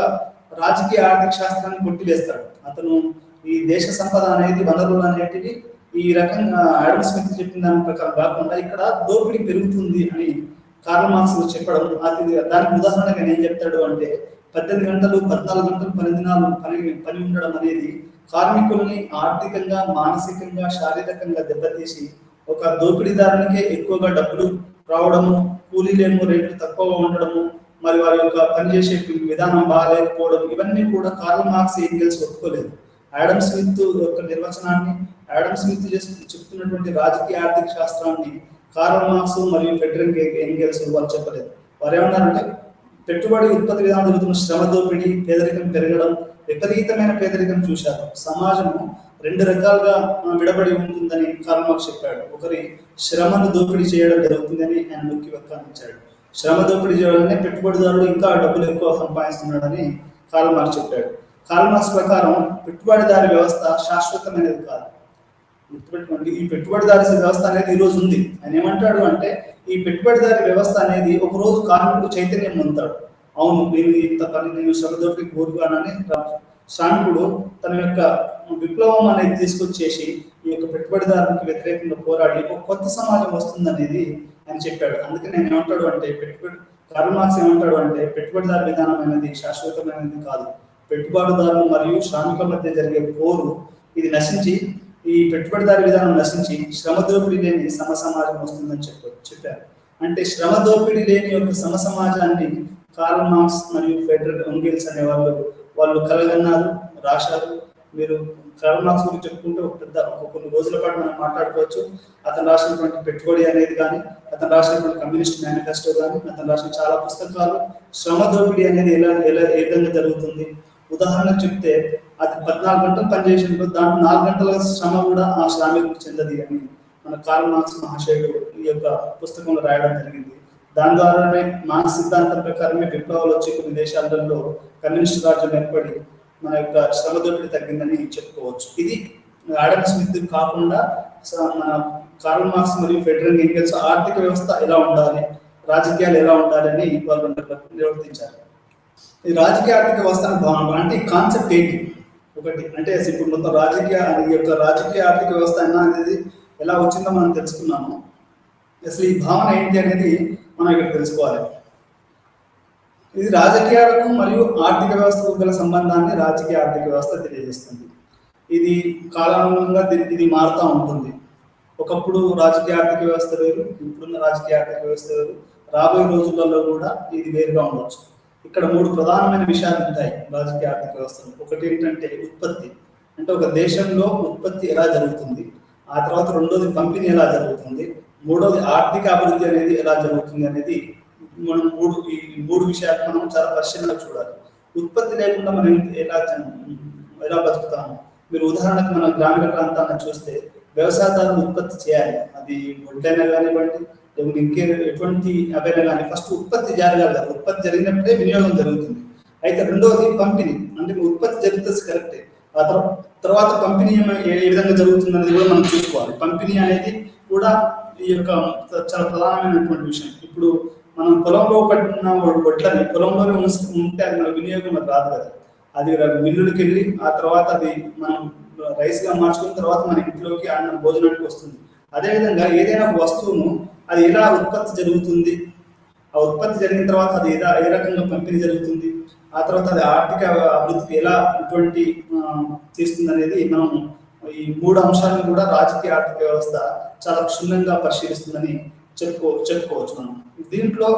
S1: రాజకీయ ఆర్థిక శాస్త్రాన్ని కొట్టివేస్తాడు. అతను ఈ దేశ సంపద అనేది వనరులు అనేటివి ఈ రకంగా యాడమ్ స్మిత్ చెప్పిన దాని ప్రకారం కాకుండా ఇక్కడ దోపిడీ పెరుగుతుంది అని కార్ల్ మార్క్స్ చెప్పడం, దానికి ఉదాహరణగా ఏం చెప్తాడు అంటే 18 గంటలు 14 గంటలు పని దినాలు పని ఉండడం అనేది కార్మికుల్ని ఆర్థికంగా, మానసికంగా, శారీరకంగా దెబ్బతీసి ఒక దోపిడీదారునికే ఎక్కువగా డబ్బులు రావడము, కూలీలేమో రేట్లు తక్కువగా ఉండడము, మరి వారి యొక్క పనిచేసే విధానం బాగాలేకపోవడం, ఇవన్నీ కూడా కార్ల్ మార్క్స్ ఎంగెల్స్ ఒప్పుకోలేదు. యాడమ్ స్మిత్ యొక్క నిర్వచనాన్ని, యాడమ్ స్మిత్ చెప్తున్నటువంటి రాజకీయ ఆర్థిక శాస్త్రాన్ని కార్ల్ మార్క్స్ మరియు ఫ్రెడరిక్ ఎంగెల్స్ వాళ్ళు చెప్పలేదు. వారు ఏమన్నారంటే పెట్టుబడి ఉత్పత్తి విధానం జరుగుతున్న శ్రమ దోపిడీ, పేదరికం పెరగడం, విపరీతమైన పేదరికం చూశారు. సమాజము 2 రకాలుగా విడబడి ఉంటుందని కార్ల్ మార్క్స్ చెప్పాడు. ఒకరి శ్రమను దోపిడీ చేయడం జరుగుతుందని ఆయన నొక్కి వ్యాఖ్యానించాడు. శ్రమ దోపిడీ చేయడాన్ని పెట్టుబడిదారుడు ఇంకా డబ్బులు ఎక్కువ సంపాదిస్తున్నాడని కార్ల్ మార్క్స్ చెప్పాడు. కార్ల్ మార్క్స్ ప్రకారం పెట్టుబడిదారి వ్యవస్థ శాశ్వతమైనది కాదు. గుర్తుపెట్టుకోండి, ఈ పెట్టుబడిదారి వ్యవస్థ అనేది ఈ రోజు ఉంది. ఆయన ఏమంటాడు అంటే ఈ పెట్టుబడిదారి వ్యవస్థ అనేది ఒక రోజు కార్మికుడు చైతన్యం పొందుతాడు. అవును, నేను ఇంత పని, నేను శ్రమ దోపిడీకి కోరుగానని శ్రామికుడు తన యొక్క విప్లవం అనేది తీసుకొచ్చేసి ఈ యొక్క పెట్టుబడిదారునికి వ్యతిరేకంగా పోరాడి ఒక కొత్త సమాజం వస్తుందనేది ఆయన చెప్పాడు. అందుకని నేను ఏమంటాడు అంటే కార్ల్ మార్క్స్ ఏమంటాడు అంటే పెట్టుబడిదారు విధానం అనేది శాశ్వతమైనది కాదు. పెట్టుబడిదారులు మరియు శ్రామికుల మధ్య జరిగే పోరు ఇది నశించి, ఈ పెట్టుబడిదారి విధానం నశించి శ్రమ దోపిడీ లేని సమసమాజం వస్తుందని చెప్పారు. అంటే శ్రమ దోపిడీ లేని యొక్క సమసమాజాన్ని కార్ల్ మార్క్స్ మరియు ఫ్రెడరిక్ ఎంగెల్స్ అనే వాళ్ళు కలగన్నారు, రాశారు. మీరు కార్ల్ మార్క్స్ గురించి చెప్పుకుంటే కొన్ని రోజుల పాటు మనం మాట్లాడుకోవచ్చు. అతను రాసినటువంటి పెట్టుబడి అనేది కానీ, అతను రాసినటువంటి కమ్యూనిస్ట్ మేనిఫెస్టో కానీ, అతను రాసిన చాలా పుస్తకాలు శ్రమ దోపిడీ అనేది ఏ విధంగా జరుగుతుంది. ఉదాహరణ చెప్తే అది 14 గంటలు పనిచేసినప్పుడు దాంట్లో 4 గంటల శ్రమ కూడా ఆ శ్రామికులకు చెందది అని మన కార్ల్ మార్క్స్ మహాశయుడు ఈ యొక్క పుస్తకంలో రాయడం జరిగింది. దాని ద్వారానే మార్క్స్ సిద్ధాంతం ప్రకారమే విప్లవాలు వచ్చి కొన్ని దేశాలలో కమ్యూనిస్ట్ రాజ్యం ఏర్పడి మన యొక్క శ్రమ దోపిడీ తగ్గిందని చెప్పుకోవచ్చు. ఇది యాడమ్ స్మిత్ కాకుండా మన కార్ల్ మార్క్స్ మరియు ఫ్రెడరిక్ ఎంగెల్స్ ఆర్థిక వ్యవస్థ ఎలా ఉండాలి, రాజకీయాలు ఎలా ఉండాలి అని వాళ్ళు నిర్వర్తించారు. ఈ రాజకీయ ఆర్థిక వ్యవస్థ అంటే ఈ కాన్సెప్ట్ ఏంటి? ఒకటి అంటే ఇప్పుడు మొత్తం రాజకీయ ఆర్థిక వ్యవస్థ అనేది ఎలా వచ్చిందో మనం తెలుసుకున్నాము. అసలు ఈ భావన ఏంటి అనేది మనం ఇక్కడ తెలుసుకోవాలి. ఇది రాజకీయాలకు మరియు ఆర్థిక వ్యవస్థకు గల సంబంధాన్ని రాజకీయ ఆర్థిక వ్యవస్థ తెలియజేస్తుంది. ఇది కాలానుగుణంగా ఇది మారుతూ ఉంటుంది. ఒకప్పుడు రాజకీయ ఆర్థిక వ్యవస్థ వేరు, ఇప్పుడున్న రాజకీయ ఆర్థిక వ్యవస్థ వేరు, రాబోయే రోజులలో కూడా ఇది వేరుగా ఉండవచ్చు. ఇక్కడ 3 ప్రధానమైన విషయాలు ఉంటాయి రాజకీయ ఆర్థిక వ్యవస్థలో. ఒకటి ఏంటంటే ఉత్పత్తి, అంటే ఒక దేశంలో ఉత్పత్తి ఎలా జరుగుతుంది, ఆ తర్వాత రెండోది పంపిణీ ఎలా జరుగుతుంది, మూడోది ఆర్థిక అభివృద్ధి అనేది ఎలా జరుగుతుంది అనేది మనం ఈ 3 విషయాలు మనం చాలా పరిశీలనగా చూడాలి. ఉత్పత్తి లేకుండా మనం ఎలా బతుకుతాము? మీరు ఉదాహరణకు మన గ్రామీణ ప్రాంతాలను చూస్తే వ్యవసాయదారులు ఉత్పత్తి చేయాలి. అది వడ్లైనా కానివ్వండి, ఇంకే ఎటువంటి అవైనా కానీ ఫస్ట్ ఉత్పత్తి జరగాలి. ఉత్పత్తి జరిగినప్పుడే వినియోగం జరుగుతుంది. అయితే రెండవది పంపిణీ, అంటే ఉత్పత్తి జరుగుతుంది కరెక్టే, ఆ తర్వాత పంపిణీ ఏ విధంగా జరుగుతుంది అనేది కూడా మనం చూసుకోవాలి. పంపిణీ అనేది కూడా ఈ యొక్క చాలా ప్రధానమైనటువంటి విషయం. ఇప్పుడు మనం పొలంలో పట్టిన వడ్లని పొలంలోనే ఉంటే అది మన వినియోగం రాదు కదా, అది మిల్లులకి వెళ్ళి ఆ తర్వాత అది మనం రైస్ గా మార్చుకున్న తర్వాత మన ఇంట్లోకి అన్న భోజనానికి వస్తుంది. అదేవిధంగా ఏదైనా వస్తువును అది ఎలా ఉత్పత్తి జరుగుతుంది, ఆ ఉత్పత్తి జరిగిన తర్వాత అది ఏ రకంగా పంపిణీ జరుగుతుంది, ఆ తర్వాత అది ఆర్థిక అభివృద్ధికి ఎలా ఇటువంటి చేస్తుంది అనేది మనం ఈ మూడు అంశాలను కూడా రాజకీయ ఆర్థిక వ్యవస్థ చాలా క్షుణ్ణంగా పరిశీలిస్తుందని చెప్పుకోవచ్చు మనం. దీంట్లో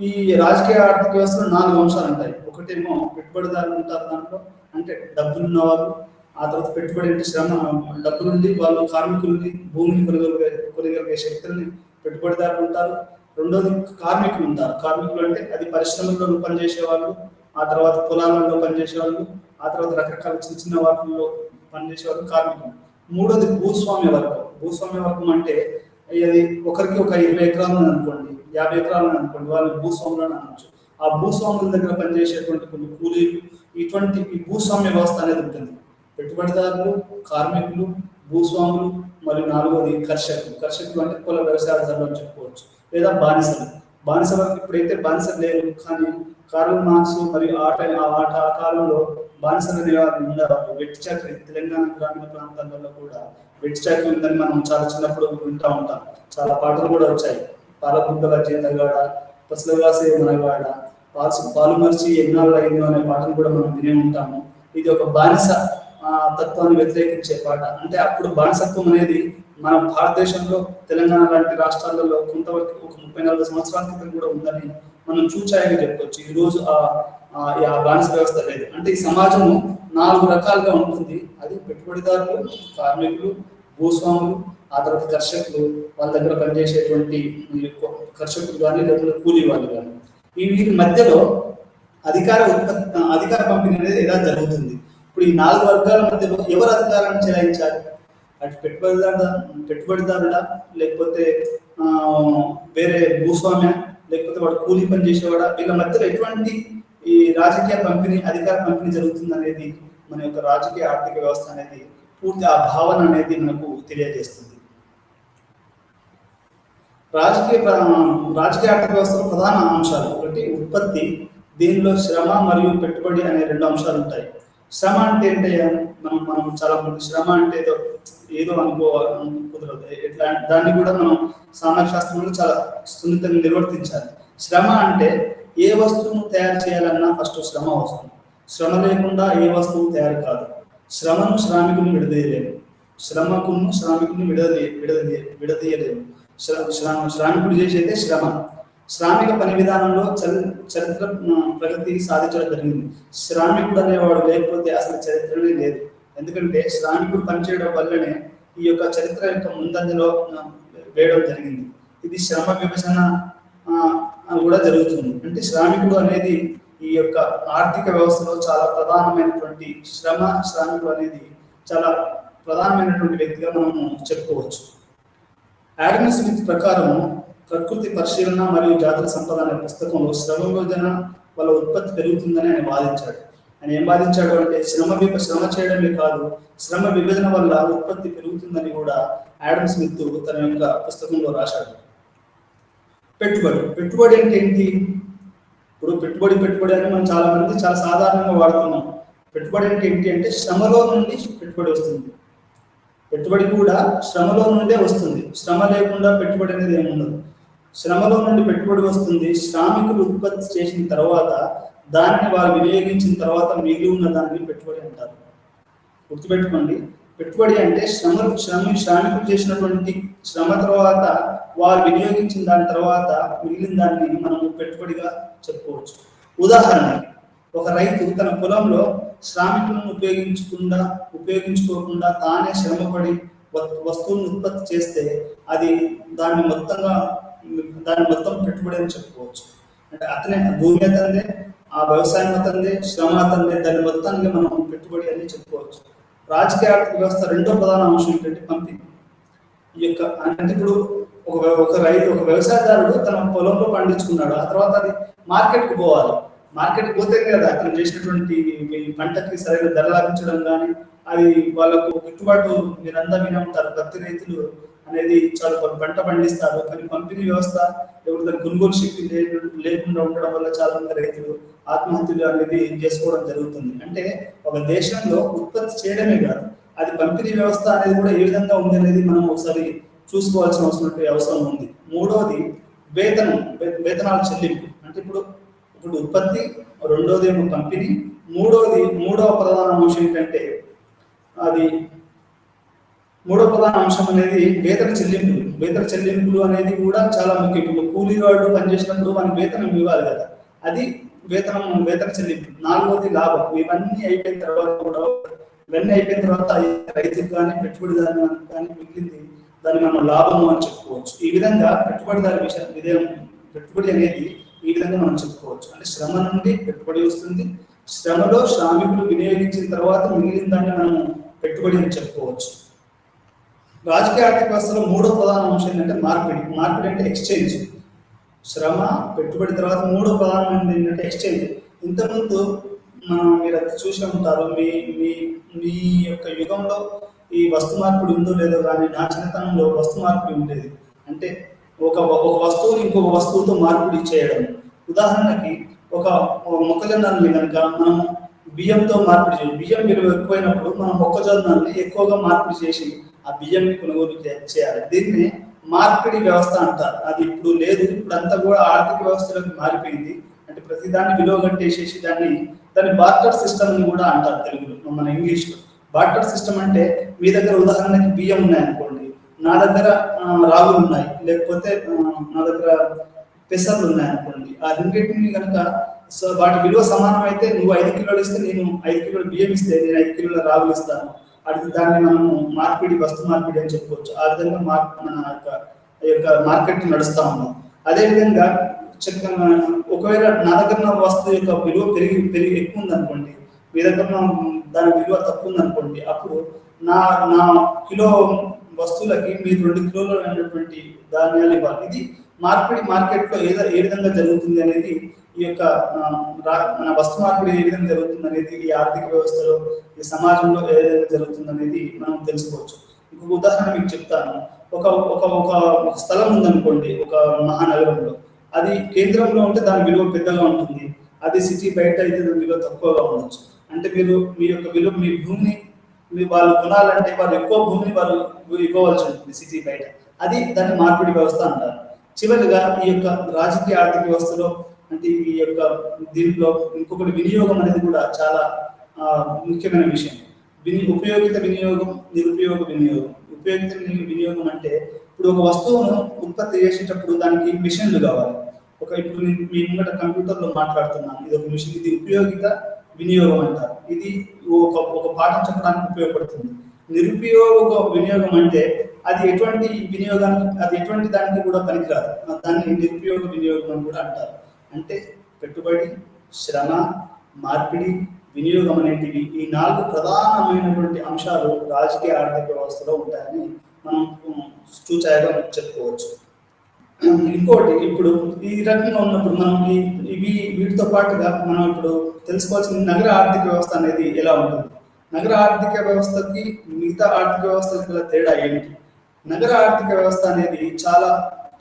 S1: ఈ రాజకీయ ఆర్థిక వ్యవస్థలో 4 అంశాలు ఉంటాయి. ఒకటేమో పెట్టుబడిదారులు ఉంటారు దాంట్లో, అంటే డబ్బులున్న వాళ్ళు. ఆ తర్వాత పెట్టుబడి అంటే శ్రమ, డబ్బులుండి వాళ్ళు కార్మికుల్ని, భూమిని కొనగలిగే శక్తుల్ని పెట్టుబడిదారులు ఉంటారు. రెండోది కార్మికులు ఉంటారు. కార్మికులు అంటే అది పరిశ్రమల్లో పనిచేసే వాళ్ళు, ఆ తర్వాత పొలాలలో పనిచేసే వాళ్ళు, ఆ తర్వాత రకరకాల చిన్న చిన్న వాటిల్లో పనిచేసే వాళ్ళు కార్మికులు. మూడోది భూస్వామ్య వర్గం. భూస్వామ్య వర్గం అంటే అది ఒకరికి ఒక 20 ఎకరాలు అనుకోండి, 50 ఎకరాలు అనుకోండి, వాళ్ళు భూస్వాములు అని అనొచ్చు. ఆ భూస్వాముల దగ్గర పనిచేసేటువంటి కొన్ని కూలీలు, ఇటువంటి ఈ భూస్వామ్య వ్యవస్థ అనేది ఉంటుంది. పెట్టుబడిదారులు, కార్మికులు, భూస్వాములు, మరియు 4వది కర్షకులు. కర్షకులు అంటే కుల వ్యవసాయదారులు అని చెప్పుకోవచ్చు, లేదా బానిసలు. బానిస వరకు ఇప్పుడైతే బానిసలు లేరు, కానీ కార్ల్ మార్క్స్ మరియు ఆ కాలంలో బానిసలు అనేవారు ఉండేవారు. వెట్టి చాకరీ, తెలంగాణ గ్రామీణ ప్రాంతాలలో కూడా వెట్టి చాకరీ ఉందని మనం చాలా చిన్నప్పుడు వింటూ ఉంటాం. చాలా పాటలు కూడా వచ్చాయి. పాలబుగ్గల జీతగాడ, పసలవాసే మనగాడ, పాలు మరిచి ఎన్నాళ్ళు అయిందో అనే పాటలు కూడా మనం వినే ఉంటాము. ఇది ఒక బానిస తత్వాన్ని వ్యతిరేకించే పాట. అంటే అప్పుడు బానిసత్వం అనేది మన భారతదేశంలో తెలంగాణ లాంటి రాష్ట్రాలలో కొంతవరకు ఒక 30-40 సంవత్సరాల క్రితం కూడా ఉందని మనం చూచాయని చెప్పవచ్చు. ఈ రోజు ఆ బానిస వ్యవస్థ లేదు. అంటే ఈ సమాజము 4 రకాలుగా ఉంటుంది. అది పెట్టుబడిదారులు, కార్మికులు, భూస్వాములు, ఆ తర్వాత కర్షకులు, వాళ్ళ దగ్గర పనిచేసేటువంటి కర్షకులు కానీ లేకపోతే కూలీ వాళ్ళు కానీ. ఈ వీరి మధ్యలో అధికార పంపిణీ అనేది ఎలా జరుగుతుంది? ఇప్పుడు ఈ 4 వర్గాల మధ్యలో ఎవరు అధికారాన్ని చెలాయించాలి? అటు పెట్టుబడిదారుడా, లేకపోతే వేరే భూస్వామ్య, లేకపోతే వాడు కూలీ పని చేసేవాడా? వీళ్ళ మధ్యలో ఎటువంటి ఈ రాజకీయ పంపిణీ, అధికార పంపిణీ జరుగుతుంది అనేది మన యొక్క రాజకీయ ఆర్థిక వ్యవస్థ అనేది పూర్తి ఆ భావన అనేది మనకు తెలియజేస్తుంది. రాజకీయ ఆర్థిక వ్యవస్థలో ప్రధాన అంశాలు: ఒకటి ఉత్పత్తి. దీనిలో శ్రమ మరియు పెట్టుబడి అనే 2 అంశాలు ఉంటాయి. శ్రమ అంటే ఏంటి? మనం చాలా మంది శ్రమ అంటే ఏదో కుదరదు. దాన్ని కూడా మనం సామాజిక శాస్త్రంలో చాలా సున్నితంగా నిర్వర్తించాలి. శ్రమ అంటే ఏ వస్తువును తయారు చేయాలన్నా ఫస్ట్ శ్రమ అవసరం. శ్రమ లేకుండా ఏ వస్తువు తయారు కాదు. శ్రమను శ్రామికుని విడదీయలేము, శ్రామికుని విడదీయలేము. శ్రామికుడు చేసేదే శ్రమ. శ్రామిక పని విధానంలో చరిత్ర ప్రగతి సాధించడం జరిగింది. శ్రామికుడు అనేవాడు లేకపోతే అసలు చరిత్రనే లేదు. ఎందుకంటే శ్రామికుడు పనిచేయడం వల్లనే ఈ యొక్క చరిత్ర యొక్క ముందంజలో వేయడం జరిగింది. ఇది శ్రమ విభజన కూడా జరుగుతుంది. అంటే శ్రామికుడు అనేది ఈ యొక్క ఆర్థిక వ్యవస్థలో చాలా ప్రధానమైనటువంటి శ్రామికుడు అనేది చాలా ప్రధానమైనటువంటి వ్యక్తిగా మనము చెప్పుకోవచ్చు. ఆడమ్ స్మిత్ ప్రకారం ప్రకృతి పరిశీలన మరియు జాతుల సంపద అనే పుస్తకంలో శ్రమ విభజన వల్ల ఉత్పత్తి పెరుగుతుందని ఆయన వాదించాడు. ఆయన ఏం వాదించాడు అంటే శ్రమ చేయడమే కాదు, శ్రమ విభజన వల్ల ఉత్పత్తి పెరుగుతుందని కూడా ఆడమ్ స్మిత్ తన యొక్క పుస్తకంలో రాశాడు. పెట్టుబడి అంటే ఏంటి? ఇప్పుడు పెట్టుబడి అని మనం చాలా సాధారణంగా వాడుతున్నాం. పెట్టుబడి అంటే ఏంటి అంటే శ్రమలో నుండి పెట్టుబడి వస్తుంది. పెట్టుబడి కూడా శ్రమలో నుండే వస్తుంది. శ్రమ లేకుండా పెట్టుబడి అనేది ఏముండదు. శ్రమలో నుండి పెట్టుబడి వస్తుంది. శ్రామికులు ఉత్పత్తి చేసిన తర్వాత దాన్ని వారు వినియోగించిన తర్వాత మిగిలి ఉన్న దాన్ని పెట్టుబడి అంటారు. గుర్తుపెట్టుకోండి, పెట్టుబడి అంటే శ్రామికులు చేసినటువంటి శ్రమ తర్వాత వారు వినియోగించిన దాని తర్వాత మిగిలిన దాన్ని మనము పెట్టుబడిగా చెప్పుకోవచ్చు. ఉదాహరణకి ఒక రైతు తన పొలంలో శ్రామికులను ఉపయోగించుకోకుండా తానే శ్రమపడి వస్తువులను ఉత్పత్తి చేస్తే అది దాన్ని మొత్తం పెట్టుబడి అని చెప్పుకోవచ్చు. అంటే అతనే భూమి అతందే, ఆ వ్యవసాయం అతందే, శ్రమ అతందే, దాని మొత్తానికి మనం పెట్టుబడి అని చెప్పుకోవచ్చు. రాజకీయ ఆర్థిక వ్యవస్థ రెండో ప్రధాన అంశం ఏంటంటే పంపిణీ. ఈ యొక్క అంటే ఇప్పుడు ఒక వ్యవసాయదారుడు తన పొలంలో పండించుకున్నాడు, ఆ తర్వాత అది మార్కెట్కి పోవాలి. మార్కెట్కి పోతే కదా అతను చేసినటువంటి పంటకి సరైన ధర లభించడం కానీ అది వాళ్ళకు గిట్టుబాటు. మీరంతా వినే ఉంటారు, ప్రతి రైతులు అనేది చాలా పంట పండిస్తారు, కానీ పంపిణీ వ్యవస్థ ఎవరు దాని కొనుగోలు శక్తి లేకుండా ఉండడం వల్ల చాలా మంది రైతులు ఆత్మహత్యలు అనేది చేసుకోవడం జరుగుతుంది. అంటే ఒక దేశంలో ఉత్పత్తి చేయడమే కాదు, అది పంపిణీ వ్యవస్థ అనేది కూడా ఏ విధంగా ఉంది అనేది మనం ఒకసారి చూసుకోవాల్సిన అవసరం ఉంది. మూడోది వేతనాల చెల్లింపు. అంటే ఇప్పుడు ఉత్పత్తి, రెండోది ఏమో పంపిణీ, మూడవ ప్రధాన అంశం ఏంటంటే అది మూడో ప్రధాన అంశం అనేది వేతన చెల్లింపులు. వేతన చెల్లింపులు అనేది కూడా చాలా ముఖ్యం. ఇప్పుడు కూలీవాడు పనిచేసినప్పుడు మనకి వేతనం ఇవ్వాలి కదా, అది వేతన చెల్లింపు. నాలుగోది లాభం. ఇవన్నీ అయిపోయిన తర్వాత కూడా రైతుకు కానీ పెట్టుబడిదారు కానీ మిగిలింది దాన్ని మనం లాభము అని చెప్పుకోవచ్చు. ఈ విధంగా పెట్టుబడి అనేది ఈ విధంగా మనం చెప్పుకోవచ్చు. అంటే శ్రమ నుండి పెట్టుబడి వస్తుంది, శ్రమలో శ్రామికులు వినియోగించిన తర్వాత మిగిలిన దాన్ని మనం పెట్టుబడి అని చెప్పుకోవచ్చు. రాజకీయ ఆర్థిక వ్యవస్థలో మూడో ప్రధాన అంశం ఏంటంటే మార్పిడి అంటే ఎక్స్చేంజ్. శ్రమ పెట్టుబడి తర్వాత మూడో ప్రధానమైనది ఏంటంటే ఎక్స్చేంజ్. ఇంతకుముందు మీరు చూసి ఉంటారు, మీ యొక్క యుగంలో ఈ వస్తు మార్పిడి ఉందో లేదో కానీ నా చిన్నతనంలో వస్తు మార్పిడి ఉండేది. అంటే ఒక వస్తువుని ఇంకొక వస్తువుతో మార్పిడి చేయడం. ఉదాహరణకి ఒక మొక్కజొన్నల్ని కనుక మనం బియ్యంతో మార్పిడి చేయాలి. బియ్యం విలువ ఎక్కువైనప్పుడు మనం మొక్కజొన్నల్ని ఎక్కువగా మార్పిడి చేసి ఆ బియ్యంని కొనుగోలు చేయాలి. దీన్ని మార్పిడి వ్యవస్థ అంటారు. అది ఇప్పుడు లేదు. ఇప్పుడు అంతా కూడా ఆర్థిక వ్యవస్థలోకి మారిపోయింది. అంటే ప్రతిదాన్ని విలువ కట్టేసేసి దాన్ని బార్టర్ సిస్టమ్ అని కూడా అంటారు తెలుగులో, మన ఇంగ్లీష్లో. బార్టర్ సిస్టమ్ అంటే మీ దగ్గర ఉదాహరణకి బియ్యం ఉన్నాయనుకోండి, నా దగ్గర రాగులు ఉన్నాయి, లేకపోతే నా దగ్గర పెసర్లు ఉన్నాయనుకోండి. ఆ రెండింటిని కనుక వాటి విలువ సమానం అయితే నువ్వు 5 కిలోలు ఇస్తే నేను 5 కిలోలు బియ్యం ఇస్తే నేను 5 కిలోల రాగులు ఇస్తాను. దాన్ని మనము వస్తు మార్పిడి అని చెప్పుకోవచ్చు. ఆ విధంగా మన యొక్క మార్కెట్ నడుస్తూ ఉన్నాం. అదేవిధంగా ఒకవేళ నా దగ్గర వస్తువు యొక్క విలువ పెరిగి ఎక్కువ ఉందనుకోండి, మీ దగ్గర దాని విలువ తక్కువ ఉందనుకోండి, అప్పుడు నా కిలో వస్తువులకి మీరు 2 కిలోలు అయినటువంటి ధాన్యాలు ఇవ్వాలి. ఇది మార్కెట్లో ఏ విధంగా జరుగుతుంది అనేది, ఈ యొక్క మన వస్తు మార్పిడి ఏ విధంగా జరుగుతుంది అనేది, ఈ ఆర్థిక వ్యవస్థలో ఈ సమాజంలో ఏ విధంగా జరుగుతుంది అనేది మనం తెలుసుకోవచ్చు. ఇంకొక ఉదాహరణ మీకు చెప్తాను. ఒక స్థలం ఉందనుకోండి, ఒక మహానగరంలో. అది కేంద్రంలో ఉంటే దాని విలువ పెద్దగా ఉంటుంది, అది సిటీ బయట అయితే దాని విలువ తక్కువగా ఉండొచ్చు. అంటే మీ యొక్క విలువ, మీ భూమిని వాళ్ళు కొనాలంటే వాళ్ళు ఎక్కువ భూమిని వాళ్ళు ఇవ్వవలసి ఉంటుంది సిటీ బయట. అది దాన్ని మార్పిడి వ్యవస్థ అంటారు. చివరిగా ఈ యొక్క రాజకీయ ఆర్థిక వ్యవస్థలో అంటే ఈ యొక్క దీంట్లో ఇంకొకటి వినియోగం అనేది కూడా చాలా ముఖ్యమైన విషయం. ఉపయోగిత వినియోగం, నిరుపయోగ వినియోగం. ఉపయోగిత వినియోగం అంటే ఇప్పుడు ఒక వస్తువును ఉత్పత్తి చేసేటప్పుడు దానికి మిషన్లు కావాలి. ఇప్పుడు మీ ముంగట కంప్యూటర్లో మాట్లాడుతున్నాను, ఇది ఒక మిషన్. ఇది ఉపయోగిత వినియోగం అంటారు. ఇది ఒక పాఠం చెప్పడానికి ఉపయోగపడుతుంది. నిరుపయోగ వినియోగం అంటే అది ఎటువంటి దానికి కూడా పనికిరాదు. దాన్ని నిరుపయోగ వినియోగం అని కూడా అంటారు. అంటే పెట్టుబడి, శ్రమ, మార్పిడి, వినియోగం అనేటివి ఈ 4 ప్రధానమైనటువంటి అంశాలు రాజకీయ ఆర్థిక వ్యవస్థలో ఉంటాయని మనం చూచాయగా చెప్పుకోవచ్చు. ఇంకోటి, ఇప్పుడు ఈ రకంగా ఉన్నప్పుడు మనం వీటితో పాటుగా మనం ఇప్పుడు తెలుసుకోవాల్సిన నగర ఆర్థిక వ్యవస్థ అనేది ఎలా ఉంటుంది. నగర ఆర్థిక వ్యవస్థకి మిగతా ఆర్థిక వ్యవస్థకి గల తేడా ఏమిటి? నగర ఆర్థిక వ్యవస్థ అనేది చాలా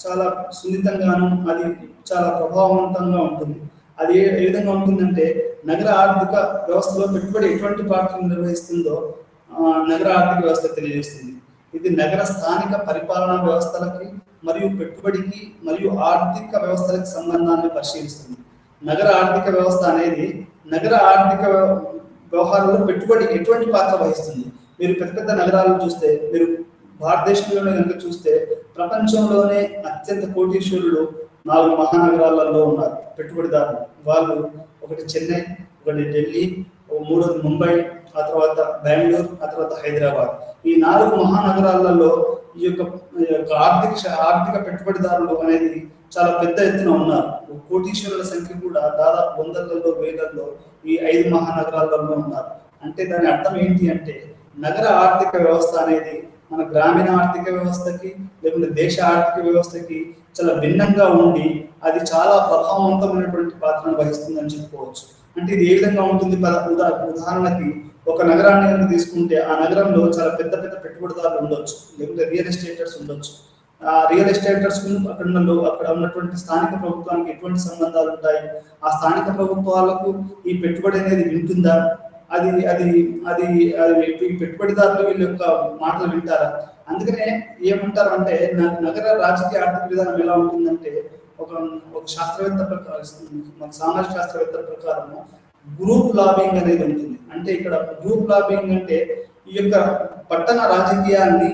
S1: చాలా సున్నితంగాను, అది చాలా ప్రభావవంతంగా ఉంటుంది. అది ఏ విధంగా ఉంటుందంటే, నగర ఆర్థిక వ్యవస్థలో పెట్టుబడి ఎటువంటి పాత్రను నిర్వహిస్తుందో నగర ఆర్థిక వ్యవస్థ తెలియజేస్తుంది. ఇది నగర స్థానిక పరిపాలనా వ్యవస్థలకి మరియు పెట్టుబడికి మరియు ఆర్థిక వ్యవస్థలకు సంబంధాన్ని పరిశీలిస్తుంది. నగర ఆర్థిక వ్యవస్థ అనేది నగర ఆర్థిక వ్యవహారంలో పెట్టుబడి ఎటువంటి పాత్ర వహిస్తుంది. మీరు పెద్ద నగరాలను చూస్తే, మీరు భారతదేశంలోనే కనుక చూస్తే, ప్రపంచంలోనే అత్యంత కోటీశ్వరులు 4 మహానగరాలలో ఉన్నారు పెట్టుబడిదారులు. వాళ్ళు ఒకటి చెన్నై, ఒకటి ఢిల్లీ, మూడోది ముంబై, ఆ తర్వాత బెంగళూరు, ఆ తర్వాత హైదరాబాద్. ఈ 4 మహానగరాలలో ఈ యొక్క ఆర్థిక పెట్టుబడిదారులు అనేది చాలా పెద్ద ఎత్తున ఉన్నారు. కోటీశ్వరుల సంఖ్య కూడా దాదాపు 100లలో 1000లలో ఈ 5 మహానగరాలలో ఉన్నారు. అంటే దాని అర్థం ఏంటి అంటే, నగర ఆర్థిక వ్యవస్థ అనేది మన గ్రామీణ ఆర్థిక వ్యవస్థకి లేకుంటే దేశ ఆర్థిక వ్యవస్థకి చాలా భిన్నంగా ఉండి అది చాలా ప్రభావవంతమైనటువంటి పాత్రను వహిస్తుందని చెప్పుకోవచ్చు. అంటే ఇది ఏ విధంగా ఉంటుంది? ఉదాహరణకి ఒక నగరాన్ని కనుక తీసుకుంటే, ఆ నగరంలో చాలా పెద్ద పెట్టుబడిదారులు ఉండొచ్చు, లేకుంటే రియల్ ఎస్టేటర్స్ ఉండొచ్చు. ఆ రియల్ ఎస్టేటర్స్ అక్కడ ఉన్నటువంటి స్థానిక ప్రభుత్వానికి ఎటువంటి సంబంధాలు ఉంటాయి? ఆ స్థానిక ప్రభుత్వాలకు ఈ పెట్టుబడి అనేది వింటుందా? అది అది అది అది పెట్టుబడిదారులు వీళ్ళ యొక్క మాటలు వింటారా? అందుకనే ఏమంటారు అంటే, నగర రాజకీయ ఆర్థిక విధానం ఎలా ఉంటుందంటే, ఒక శాస్త్రవేత్త ప్రకారం, సామాజిక శాస్త్రవేత్త ప్రకారం గ్రూప్ లాబింగ్ అనేది ఉంటుంది. అంటే ఇక్కడ గ్రూప్ లాబింగ్ అంటే ఈ యొక్క పట్టణ రాజకీయాన్ని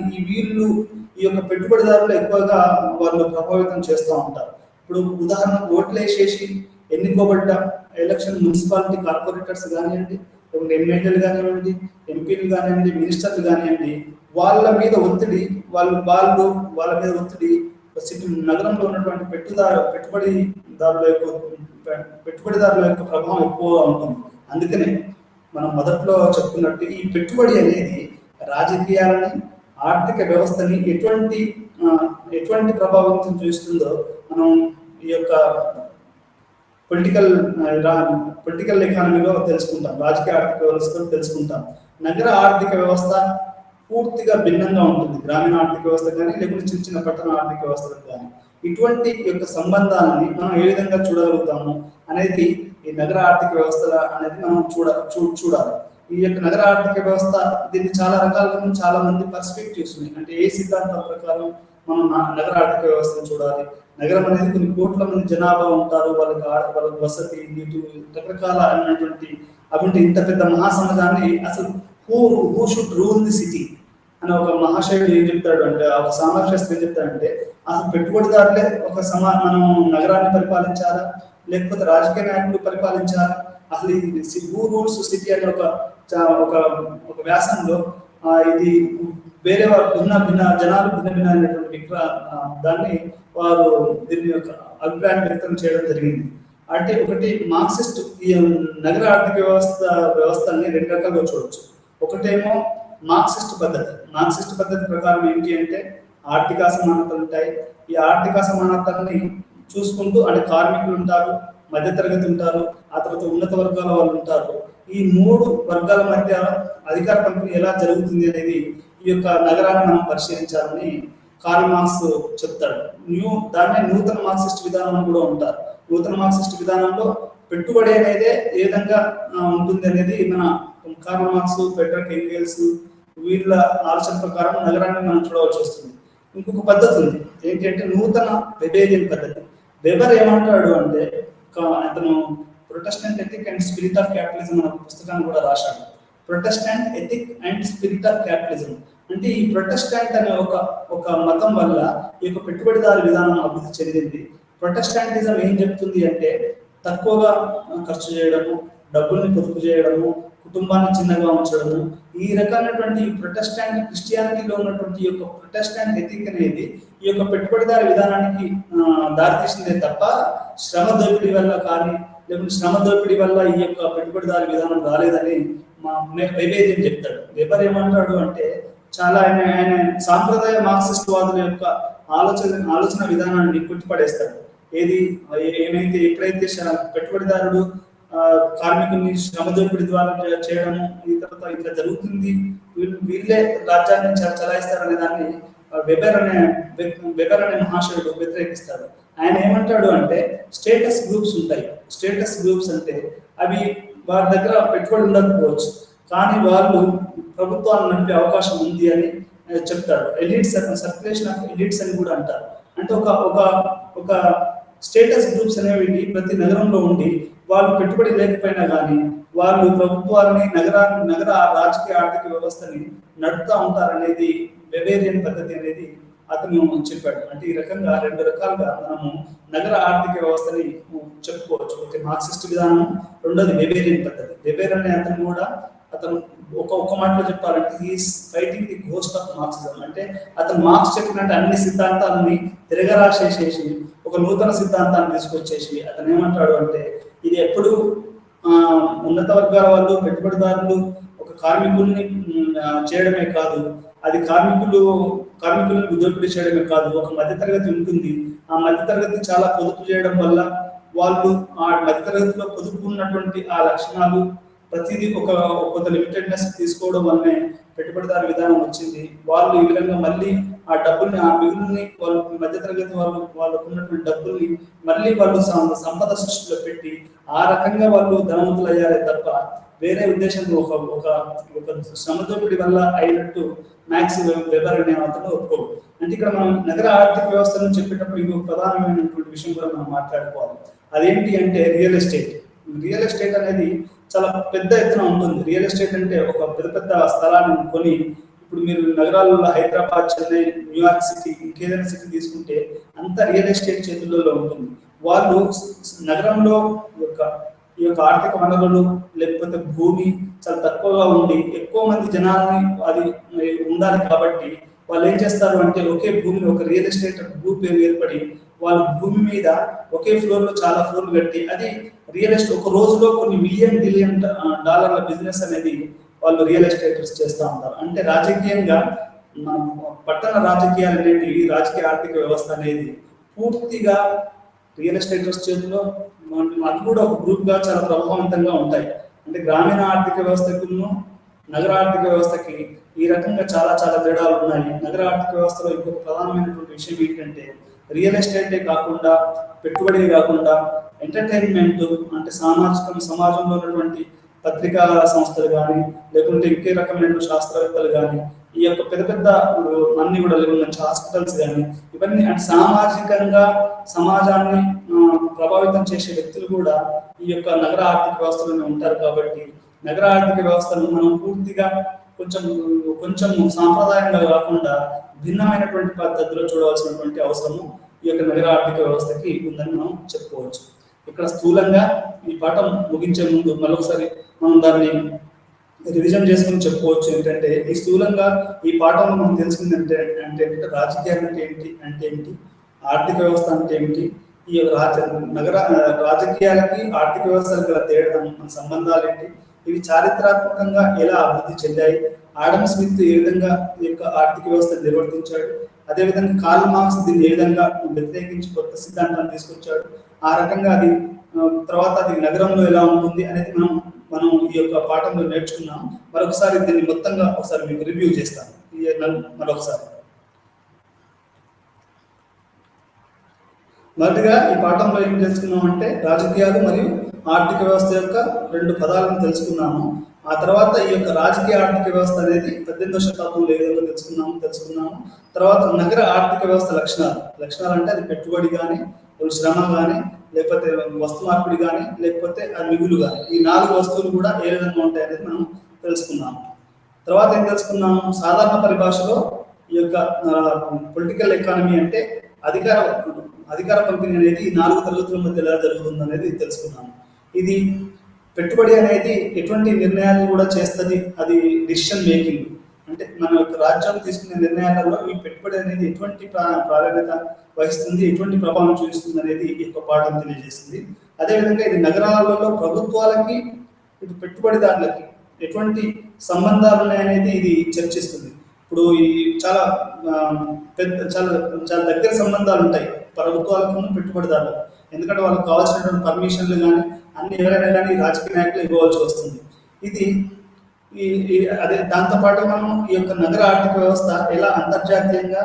S1: ఈ యొక్క పెట్టుబడిదారులు ఎక్కువగా వాళ్ళు ప్రభావితం చేస్తూ ఉంటారు. ఇప్పుడు ఉదాహరణకు ఓట్లు వేసేసి ఎన్నుకోబడ్డ ఎలక్షన్ మున్సిపాలిటీ కార్పొరేటర్స్ కానివ్వండి, ఎమ్మెల్యేలు కానివ్వండి, ఎంపీలు కానివ్వండి, మినిస్టర్లు కానివ్వండి, వాళ్ళ మీద ఒత్తిడి సిటీ నగరంలో ఉన్నటువంటి పెట్టుబడిదారుల యొక్క ప్రభావం ఎక్కువగా ఉంటుంది. అందుకనే మనం మొదట్లో చెప్పుకున్నట్టు ఈ పెట్టుబడి అనేది రాజకీయాలని, ఆర్థిక వ్యవస్థని ఎటువంటి ప్రభావితం చేస్తుందో మనం ఈ యొక్క పొలిటికల్ ఎకానమీలో తెలుసుకుంటాం, రాజకీయ ఆర్థిక వ్యవస్థలో తెలుసుకుంటాం. నగర ఆర్థిక వ్యవస్థ పూర్తిగా భిన్నంగా ఉంటుంది, గ్రామీణ ఆర్థిక వ్యవస్థ కానీ లేకుంటే చిన్న చిన్న పట్టణ ఆర్థిక వ్యవస్థలకు కానీ. ఇటువంటి యొక్క సంబంధాలని మనం ఏ విధంగా చూడగలుగుతాము అనేది ఈ నగర ఆర్థిక వ్యవస్థల అనేది మనం చూడాలి. ఈ యొక్క నగర ఆర్థిక వ్యవస్థ దీన్ని చాలా రకాలుగా చాలా మంది పర్స్పెక్టివ్స్ ఉన్నాయి. అంటే ఏ సిద్ధాంతం ప్రకారం మనం నగర ఆర్థిక వ్యవస్థను చూడాలి? నగరం అనేది కొన్ని కోట్ల మంది జనాభా ఉంటారు, వాళ్ళకి వసతి, నీటి, రకరకాల అయినటువంటి అటువంటి ఇంత పెద్ద మహాసమాజాన్ని అసలు who should rule the city అని ఒక మహాశయుడు ఏం చెప్తాడు అంటే, ఒక సామాజిక ఏం చెప్తాడంటే, అసలు పెట్టుబడిదారులే మనం నగరాన్ని పరిపాలించాలా లేకపోతే రాజకీయ నాయకులు పరిపాలించాలా? అసలు హూ రూల్స్ సిటీ అనే ఒక వ్యాసంలో ఇది వేరే భిన్న జనాలు భిన్న అయినటువంటి దాన్ని వారు దీని యొక్క అభిప్రాయం వ్యక్తం చేయడం జరిగింది. అంటే ఒకటి మార్క్సిస్ట్ ఈ నగర ఆర్థిక వ్యవస్థని రెండు రకాలుగా చూడవచ్చు. ఒకటేమో మార్క్సిస్ట్ పద్ధతి ప్రకారం ఏంటి అంటే ఆర్థిక అసమానతలు ఉంటాయి. ఈ ఆర్థిక అసమానతల్ని చూసుకుంటూ అంటే కార్మికులు ఉంటారు, మధ్యతరగతి ఉంటారు, ఆ తర్వాత ఉన్నత వర్గాల వాళ్ళు ఉంటారు. ఈ మూడు వర్గాల మధ్య అధికార పంపిణీ ఎలా జరుగుతుంది అనేది ఈ యొక్క నగరాన్ని మనం పరిశీలించాలని కార్ల్ మార్క్స్ చెప్తాడు. దాన్నే నూతన మార్క్సిస్ట్ విధానం అని కూడా ఉంటారు. నూతన మార్క్సిస్ట్ విధానంలో పెట్టుబడి అనేది ఏ విధంగా ఉంటుంది అనేది మన కార్ల్ మార్క్స్, ఫ్రెడరిక్ ఎంగెల్స్ వీళ్ళ ఆలోచన ప్రకారం నగరాన్ని మనం చూడవలసి వస్తుంది. ఇంకొక పద్ధతి ఉంది ఏంటి అంటే నూతన వెబేరియన్ పద్ధతి. వెబర్ ఏమంటాడు అంటే, అతను Protestant ethic and spirit of capitalism అనే పుస్తకాన్ని కూడా రాశాడు. Protestant ethic and spirit of capitalism అంటే ఈ ప్రొటెస్టెంట్ అనే ఒక మతం వల్ల ఈ యొక్క పెట్టుబడిదారు విధానం అభివృద్ధి చెందింది. ప్రొటెస్టాంటిజం ఏం చెప్తుంది అంటే తక్కువగా ఖర్చు చేయడము, డబ్బుల్ని పొదుపు చేయడము, కుటుంబాన్ని చిన్నగా ఉంచడము, ఈ రకమైనటువంటి ప్రొటెస్టాంట్ క్రిస్టియానిటీలో ఉన్నటువంటి ఈ యొక్క ప్రొటెస్టాంట్ ఎథిక్ అనేది ఈ యొక్క పెట్టుబడిదారి విధానానికి దారితీసిందే తప్ప శ్రమ దోపిడీ వల్ల కానీ లేకుంటే శ్రమ దోపిడీ వల్ల ఈ యొక్క పెట్టుబడిదారి విధానం రాలేదని వెబేరియన్ చెప్తాడు. వెబర్ ఏమంటాడు అంటే చాలా ఆయన సాంప్రదాయ మార్క్సిస్ట్ వాదుల యొక్క ఆలోచన విధానాన్ని కొట్టిపడేస్తాడు. ఎప్పుడైతే పెట్టుబడిదారుడు కార్మికుల్ని శ్రమ దోపిడీ ద్వారా చేయడము, ఈ తర్వాత ఇట్లా జరుగుతుంది, వీళ్ళే రాజ్యాన్ని చలాయిస్తారనే దాన్ని వెబర్ అనే మహాశయుడు వ్యతిరేకిస్తాడు. ఆయన ఏమంటాడు అంటే స్టేటస్ గ్రూప్స్ ఉంటాయి. స్టేటస్ గ్రూప్స్ అంటే అవి వారి దగ్గర పెట్టుబడి ఉండకపోవచ్చు, కానీ వాళ్ళు ప్రభుత్వాన్ని నడిపే అవకాశం ఉంది అని చెప్తాడు. ఎలిట్స్, సర్క్యులేషన్ ఆఫ్ ఎలిట్స్ అని కూడా అంటారు. అంటే ఒక స్టేటస్ గ్రూప్స్ అనేవి ప్రతి నగరంలో ఉండి వాళ్ళు పెట్టుబడి లేకపోయినా కానీ వాళ్ళు ప్రభుత్వాన్ని నగర రాజకీయ ఆర్థిక వ్యవస్థని నడుపుతా ఉంటారనేది వెబేరియన్ పద్ధతి అనేది అతను చెప్పాడు. అంటే ఈ రకంగా రెండు రకాలుగా మనము నగర ఆర్థిక వ్యవస్థని చెప్పుకోవచ్చు. ఒకటి మార్క్సిస్ట్ విధానం, రెండోది వెబేరియన్ పద్ధతి. వెబేర్ అనే అతను ఒక మాటలో చెప్పాలంటే he's fighting the ghost of Marxism. అంటే అతను మార్క్స్ చెప్పినట్టు అన్ని సిద్ధాంతాలని తిరగరాసేసేసి ఒక నూతన సిద్ధాంతాన్ని తీసుకొచ్చేసి అతను ఏమంటాడు అంటే ఇది ఎప్పుడు ఉన్నత వర్గాల వాళ్ళు, పెట్టుబడిదారులు ఒక కార్మికుల్ని చేయడమే కాదు, అది కార్మికులను దోపిడీ చేయడమే కాదు, ఒక మధ్యతరగతి ఉంటుంది. ఆ మధ్యతరగతి చాలా పొదుపు చేయడం వల్ల వాళ్ళు ఆ మధ్యతరగతిలో పొదుపు ఉన్నటువంటి ఆ లక్షణాలు ప్రతిదీ కొంత లిమిటెడ్నెస్ తీసుకోవడం వల్లనే పెట్టుబడిదారు విధానం వచ్చింది. వాళ్ళు ఈ విధంగా మళ్ళీ ఆ డబ్బుల్ని, ఆ మిగులుని వాళ్ళు మధ్యతరగతి వాళ్ళకు ఉన్నటువంటి డబ్బుల్ని మళ్ళీ వాళ్ళు సంపద సృష్టిలో పెట్టి ఆ రకంగా వాళ్ళు ధనవంతులు అయ్యారే తప్ప వేరే ఉద్దేశంతో ఒక శ్రమ దోపిడీ వల్ల అయినట్టు మ్యాక్స్ వెబర్ అనే అతను ఒప్పుకోడు. అంటే ఇక్కడ మనం నగర ఆర్థిక వ్యవస్థను చెప్పేటప్పుడు ఇంకొక ప్రధానమైనటువంటి విషయం కూడా మనం మాట్లాడుకోవాలి. అదేంటి అంటే రియల్ ఎస్టేట్. రియల్ ఎస్టేట్ అనేది చాలా పెద్ద ఎత్తున ఉంటుంది. రియల్ ఎస్టేట్ అంటే ఒక పెద్ద పెద్ద స్థలాన్ని కొని, ఇప్పుడు మీరు నగరాలలో హైదరాబాద్, చెన్నై, న్యూయార్క్ సిటీ, ఇంకేదైనా సిటీ తీసుకుంటే అంత రియల్ ఎస్టేట్ చేతుల్లో ఉంటుంది. వాళ్ళు నగరంలో ఈ యొక్క ఆర్థిక వనరులు లేకపోతే భూమి చాలా తక్కువగా ఉండి ఎక్కువ మంది జనాల్ని అది ఉండాలి కాబట్టి వాళ్ళు ఏం చేస్తారు అంటే ఒకే భూమిని ఒక రియల్ ఎస్టేట్ గ్రూప్ ఏర్పడి వాళ్ళు భూమి మీద ఒకే ఫ్లోర్ లో చాలా ఫ్లోర్లు కట్టి అది రియల్ ఎస్టేట్ ఒక రోజులో కొన్ని బిలియన్ డాలర్ల బిజినెస్ అనేది వాళ్ళు రియల్ ఎస్టేటర్స్ చేస్తూ ఉంటారు. అంటే రాజకీయంగా పట్టణ రాజకీయాలు అనేటివి, రాజకీయ ఆర్థిక వ్యవస్థ అనేది పూర్తిగా రియల్ ఎస్టేటర్స్ చేతిలో అది కూడా ఒక గ్రూప్ గా చాలా ప్రభావవంతంగా ఉంటాయి. అంటే గ్రామీణ ఆర్థిక వ్యవస్థకును నగర ఆర్థిక వ్యవస్థకి ఈ రకంగా చాలా చాలా తేడాలు ఉన్నాయి. నగర ఆర్థిక వ్యవస్థలో ఇంకొక ప్రధానమైనటువంటి విషయం ఏంటంటే రియల్ ఎస్టేటే కాకుండా, పెట్టుబడి కాకుండా ఎంటర్టైన్మెంట్ అంటే సమాజంలో ఉన్నటువంటి పత్రికా సంస్థలు కానీ లేకుంటే ఇంకే రకమైన శాస్త్రవేత్తలు కానీ ఈ యొక్క పెద్ద పెద్ద అన్ని కూడా మంచి హాస్పిటల్స్ కానీ ఇవన్నీ అంటే సామాజికంగా సమాజాన్ని ప్రభావితం చేసే వ్యక్తులు కూడా ఈ యొక్క నగర ఆర్థిక వ్యవస్థలోనే ఉంటారు. కాబట్టి నగర ఆర్థిక వ్యవస్థను మనం పూర్తిగా కొంచెం సాంప్రదాయంగా కాకుండా భిన్నమైనటువంటి పద్ధతిలో చూడవలసినటువంటి అవసరము ఈ యొక్క నగర ఆర్థిక వ్యవస్థకి ఉందని మనం చెప్పుకోవచ్చు. ఇక్కడ స్థూలంగా ఈ పాఠం ముగించే ముందు మరొకసారి మనం దాన్ని రివిజన్ చేసుకుని చెప్పుకోవచ్చు. ఏంటంటే ఈ స్థూలంగా ఈ పాఠంలో మనం తెలుసుకుంది అంటే రాజకీయాలు అంటే ఏంటి, ఆర్థిక వ్యవస్థ అంటే ఏమిటి, ఈ నగర రాజకీయాలకి ఆర్థిక వ్యవస్థలకు గల తేడా సంబంధాలు ఏంటి, ఇవి చారిత్రాత్మకంగా ఎలా అభివృద్ధి చెందాయి, ఆడమ్ స్మిత్ ఏ విధంగా ఈ యొక్క ఆర్థిక వ్యవస్థ నిర్వర్తించాడు, అదేవిధంగా కార్ల్ మార్క్స్ దీన్ని ఏ విధంగా వ్యతిరేకించి కొత్త సిద్ధాంతాన్ని తీసుకొచ్చాడు, ఆ రకంగా అది తర్వాత అది నగరంలో ఎలా ఉంటుంది అనేది మనం ఈ యొక్క పాఠంలో నేర్చుకున్నాం. మరొకసారి దీన్ని మొత్తంగా ఒకసారి మీకు రివ్యూ చేస్తాను మరొకసారి. మొదటిగా ఈ పాఠంలో ఏం తెలుసుకున్నాం అంటే రాజకీయాలు మరియు ఆర్థిక వ్యవస్థ యొక్క రెండు పదాలను తెలుసుకున్నాము. ఆ తర్వాత ఈ యొక్క రాజకీయ ఆర్థిక వ్యవస్థ అనేది 18వ శతాబ్దంలో ఏ విధంగా తెలుసుకున్నాము. తర్వాత నగర ఆర్థిక వ్యవస్థ లక్షణాలు అంటే అది పెట్టుబడి కానీ, శ్రమ కానీ, లేకపోతే వస్తు మార్పిడి కానీ, లేకపోతే ఆ మిగులు కానీ, ఈ 4 వస్తువులు కూడా ఏ విధంగా ఉంటాయి అనేది మనం తెలుసుకున్నాము. తర్వాత ఏం తెలుసుకున్నాము, సాధారణ పరిభాషలో ఈ యొక్క పొలిటికల్ ఎకానమీ అంటే అధికార పంపిణీ అనేది ఈ 4 తరగతుల మధ్య ఎలా జరుగుతుంది అనేది తెలుసుకున్నాము. ఇది పెట్టుబడి అనేది ఎటువంటి నిర్ణయాలు కూడా చేస్తుంది, అది డిసిషన్ మేకింగ్ అంటే మన యొక్క రాజ్యం తీసుకునే నిర్ణయాలలో ఈ పెట్టుబడి అనేది ఎటువంటి ప్రాధాన్యత వహిస్తుంది, ఎటువంటి ప్రభావం చూపిస్తుంది అనేది ఈ యొక్క పాఠం తెలియజేస్తుంది. అదేవిధంగా ఇది నగరాలలో ప్రభుత్వాలకి ఇటు పెట్టుబడిదారులకి ఎటువంటి సంబంధాలు ఉన్నాయనేది ఇది చర్చిస్తుంది. ఇప్పుడు ఈ చాలా దగ్గర సంబంధాలు ఉంటాయి ప్రభుత్వాలకు పెట్టుబడిదారులకు, ఎందుకంటే వాళ్ళకి కావాల్సినటువంటి పర్మిషన్లు కానీ అన్ని ఎవరైనా కానీ రాజకీయ నాయకులు ఇవ్వవలసి వస్తుంది. ఇది అదే దాంతోపాటు మనం ఈ యొక్క నగర ఆర్థిక వ్యవస్థ ఎలా అంతర్జాతీయంగా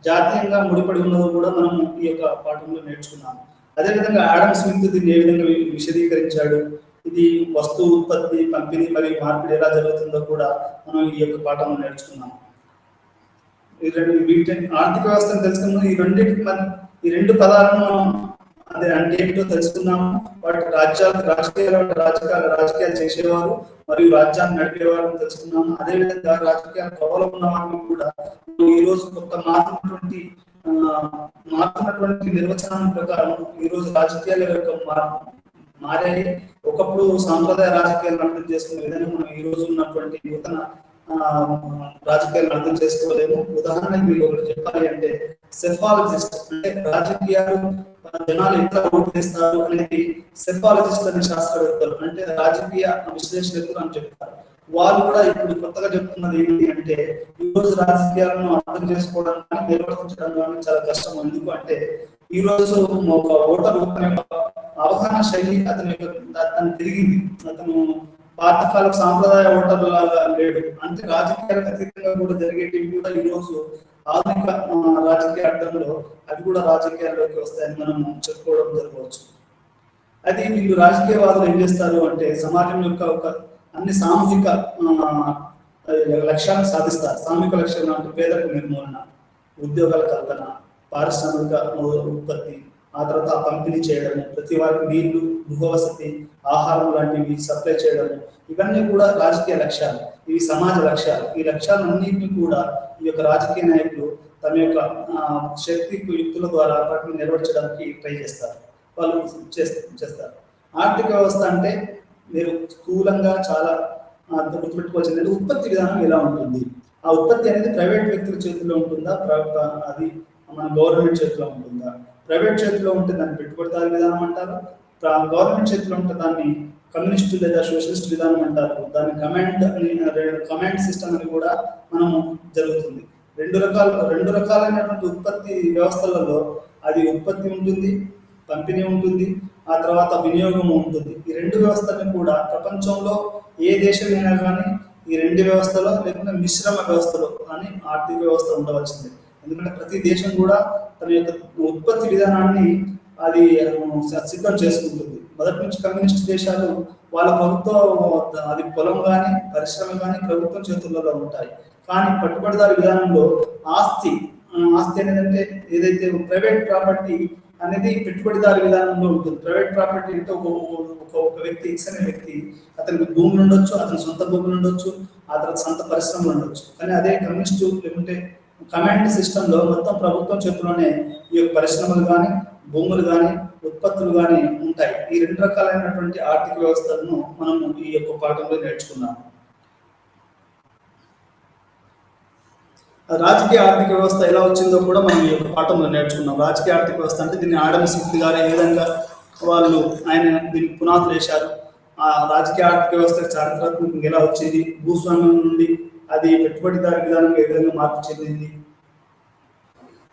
S1: జాతీయంగా ముడిపడి ఉన్నదో కూడా మనం ఈ యొక్క పాఠంలో నేర్చుకున్నాము. అదేవిధంగా ఆడమ్ స్మిత్ దీన్ని ఏ విధంగా విశదీకరించాడు, ఇది వస్తు ఉత్పత్తి, పంపిణీ మరియు మార్పిడి ఎలా జరుగుతుందో కూడా మనం ఈ యొక్క పాఠంలో నేర్చుకున్నాము. ఆర్థిక వ్యవస్థను తెలుసుకున్నాము. ఈ రెండు పదాలను మనం అదే అంటే ఏంటో తెలుసుకున్నాము. వాటి రాజకీయాలు చేసేవారు మరియు రాజ్యాన్ని నడిపేవారు తెలుసుకున్నాము. అదేవిధంగా రాజకీయాల ప్రభావం ఉన్న వారిని కూడా ఈ రోజు కొత్త మారుతున్నటువంటి నిర్వచనం ప్రకారం ఈ రోజు రాజకీయాల యొక్క మారాయి. ఒకప్పుడు సాంప్రదాయ రాజకీయాలను అర్థం చేసుకునే విధంగా మనం ఈ రోజు ఉన్నటువంటి నూతన రాజకీయాలను అర్థం చేసుకోలేము. ఉదాహరణకి మీకు ఒకటి చెప్పాలి అంటే సెఫాలజిస్ట్ అంటే రాజకీయాలు జనాలు ఎట్లా ఓటు వేస్తారు అనేది సెఫాలజిస్ట్ అనే శాస్త్రవేత్తలు అంటే రాజకీయ విశ్లేషకులు అని చెప్తారు. వాళ్ళు కూడా ఇప్పుడు కొత్తగా చెప్తున్నది ఏంటి అంటే ఈ రోజు రాజకీయాలను అర్థం చేసుకోవడం కానీ నిర్వర్తించడం కానీ చాలా కష్టం. ఎందుకు అంటే ఈ రోజు ఒక ఓటర్ అవగాహన శైలి అతను తిరిగింది. అతను పాతకాల సాంప్రదాయ ఓటర్ల లాగా లేడు. అంటే రాజకీయాలకు అతీతంగా కూడా జరిగేటివి కూడా ఈ రోజు ఆధునిక రాజకీయ అర్థంలో అవి కూడా రాజకీయాల్లోకి వస్తాయని మనం చెప్పుకోవడం జరగవచ్చు. అది వీళ్ళు రాజకీయవాదులు ఏం చేస్తారు అంటే సమాజం యొక్క ఒక అన్ని సామూహిక లక్ష్యాలను సాధిస్తారు. సామూహిక లక్ష్యాలు అంటే పేదరిక నిర్మూలన, ఉద్యోగాల కల్పన, పారిశ్రామిక ఉత్పత్తి, ఆ తర్వాత ఆ పంపిణీ చేయడము, ప్రతి వారికి నీళ్లు, గృహవసతి, ఆహారం లాంటివి సప్లై చేయడము, ఇవన్నీ కూడా రాజకీయ లక్ష్యాలు. ఇవి సమాజ లక్ష్యాలు. ఈ లక్ష్యాలన్నింటినీ కూడా ఈ యొక్క రాజకీయ నాయకులు తమ యొక్క శక్తి యుక్తుల ద్వారా వాటిని నెరవేర్చడానికి ట్రై చేస్తారు, వాళ్ళు చేస్తారు. ఆర్థిక వ్యవస్థ అంటే మీరు స్థూలంగా చాలా గుర్తుపెట్టుకోవాల్సింది ఉత్పత్తి విధానం ఎలా ఉంటుంది. ఆ ఉత్పత్తి అనేది ప్రైవేట్ వ్యక్తుల చేతిలో ఉంటుందా, అది మన గవర్నమెంట్ చేతిలో ఉంటుందా? ప్రైవేట్ చేతిలో ఉంటే దాన్ని పెట్టుబడిదారు విధానం అంటారు, గవర్నమెంట్ చేతిలో ఉంటే దాన్ని కమ్యూనిస్ట్ లేదా సోషలిస్ట్ విధానం అంటారు. దాని కమాండ్ సిస్టమ్ అని కూడా మనము జరుగుతుంది. రెండు రకాలైనటువంటి ఉత్పత్తి వ్యవస్థలలో అది ఉత్పత్తి ఉంటుంది, పంపిణీ ఉంటుంది, ఆ తర్వాత వినియోగం ఉంటుంది. ఈ రెండు వ్యవస్థలను కూడా ప్రపంచంలో ఏ దేశమైనా కానీ ఈ రెండు వ్యవస్థలో లేకుంటే మిశ్రమ వ్యవస్థలో కానీ ఆర్థిక వ్యవస్థ ఉండవలసిందే. ఎందుకంటే ప్రతి దేశం కూడా తన యొక్క ఉత్పత్తి విధానాన్ని అది సిద్ధం చేసుకుంటుంది. మొదటి నుంచి కమ్యూనిస్ట్ దేశాలు వాళ్ళ ప్రభుత్వం, అది పొలం కానీ పరిశ్రమ కానీ ప్రభుత్వం చేతుల్లో ఉంటాయి. కానీ పట్టుబడిదారు విధానంలో ఆస్తి అనేది ఏదైతే ప్రైవేట్ ప్రాపర్టీ అనేది పెట్టుబడిదారు విధానంలో ఉంటుంది. ప్రైవేట్ ప్రాపర్టీ అంటే ఒక వ్యక్తి అనే వ్యక్తి అతనికి భూములు ఉండొచ్చు, అతని సొంత భూములు ఉండొచ్చు, ఆ తర్వాత సొంత పరిశ్రమలు ఉండొచ్చు. కానీ అదే కమ్యూనిస్టు లేకుంటే కమాండ్ సిస్టమ్ లో మొత్తం ప్రభుత్వం చేతిలోనే ఈ యొక్క పరిశ్రమలు కానీ, భూములు కానీ, ఉత్పత్తులు కానీ ఉంటాయి. ఈ రెండు రకాలైనటువంటి ఆర్థిక వ్యవస్థలను మనం ఈ యొక్క పాఠంలో నేర్చుకున్నాం. రాజకీయ ఆర్థిక వ్యవస్థ ఎలా వచ్చిందో కూడా మనం ఈ యొక్క పాఠంలో నేర్చుకున్నాం. రాజకీయ ఆర్థిక వ్యవస్థ అంటే దీన్ని ఆడమ్ స్మిత్ గారు ఏ విధంగా ఆయన దీనికి పునాదులు వేశారు, ఆ రాజకీయ ఆర్థిక వ్యవస్థ చారిత్రాత్మకంగా ఎలా వచ్చింది, భూస్వామ్యం నుండి అది పెట్టుబడిదారు విధానంగా ఏ విధంగా మార్పు చెందింది,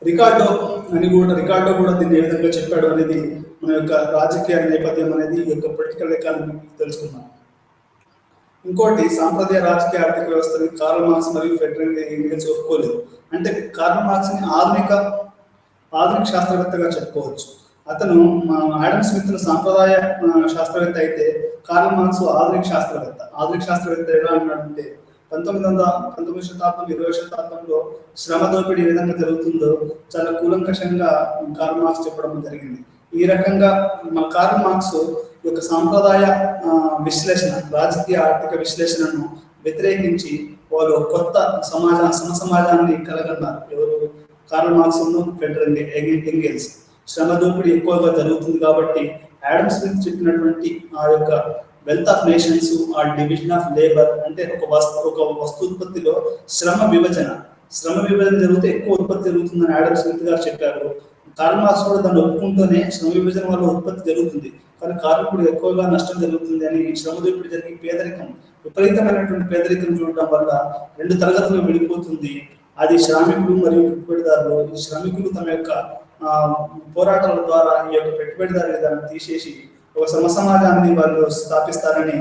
S1: రికార్డో కూడా దీన్ని ఏ విధంగా చెప్పాడు అనేది మన యొక్క రాజకీయ నేపథ్యం అనేది ఈ యొక్క పొలిటికల్ ఎకానమీ తెలుసుకున్నాం. ఇంకోటి, సాంప్రదాయ రాజకీయ ఆర్థిక వ్యవస్థని కార్ల్ మార్క్స్ మరియు ఫ్రెడరిక్ ఎంగెల్స్ ఒప్పుకోలేదు. అంటే కార్ల్ మార్క్స్ ని ఆధునిక శాస్త్రవేత్తగా చెప్పుకోవచ్చు. అతను ఆడమ్ స్మిత్ సాంప్రదాయ శాస్త్రవేత్త అయితే కార్ల్ మార్క్స్ ఆధునిక శాస్త్రవేత్త ఎలా అన్నాడంటే 19వ శతాబ్దం 20వ శతాబ్దంలో శ్రమ దోపిడీ ఏ విధంగా జరుగుతుందో చాలా కూలంకషంగా కార్ల్ మార్క్స్ చెప్పడం జరిగింది. ఈ రకంగా కార్ల్ మార్క్స్ యొక్క సాంప్రదాయ విశ్లేషణ, రాజకీయ ఆర్థిక విశ్లేషణను వ్యతిరేకించి వాళ్ళు కొత్త సమాజాన్ని కలగన్నారు. ఎవరు? Karl Marx, Friedrich Engels. శ్రమ దోపిడీ ఎక్కువగా జరుగుతుంది కాబట్టి ఆడమ్ స్మిత్ చెప్పినటువంటి ఆ యొక్క వెల్త్ ఆఫ్ నేషన్స్, ఆ డివిజన్ ఆఫ్ లేబర్ అంటే ఒక వస్తూత్పత్తిలో శ్రమ విభజన జరిగితే ఎక్కువ ఉత్పత్తి జరుగుతుందని ఆడమ్ స్మిత్ గారు చెప్పారు. కార్ల్ మార్క్స్ కూడా దాన్ని ఒప్పుకుంటూనే శ్రమ విభజన వల్ల ఉత్పత్తి జరుగుతుంది, కానీ కార్మికుడు ఎక్కువగా నష్టం జరుగుతుంది అని, శ్రమ దోపిడీ జరిగి విపరీతమైనటువంటి పేదరికం చూడటం వల్ల రెండు తరగతులు విడిపోతుంది. అది శ్రామికులు మరియు పెట్టుబడిదారులు. ఈ శ్రమికులు తమ యొక్క పోరాటాల ద్వారా ఈ యొక్క పెట్టుబడిదారు విధానం తీసేసి ఒక సమాజాన్ని వాళ్ళు స్థాపిస్తారని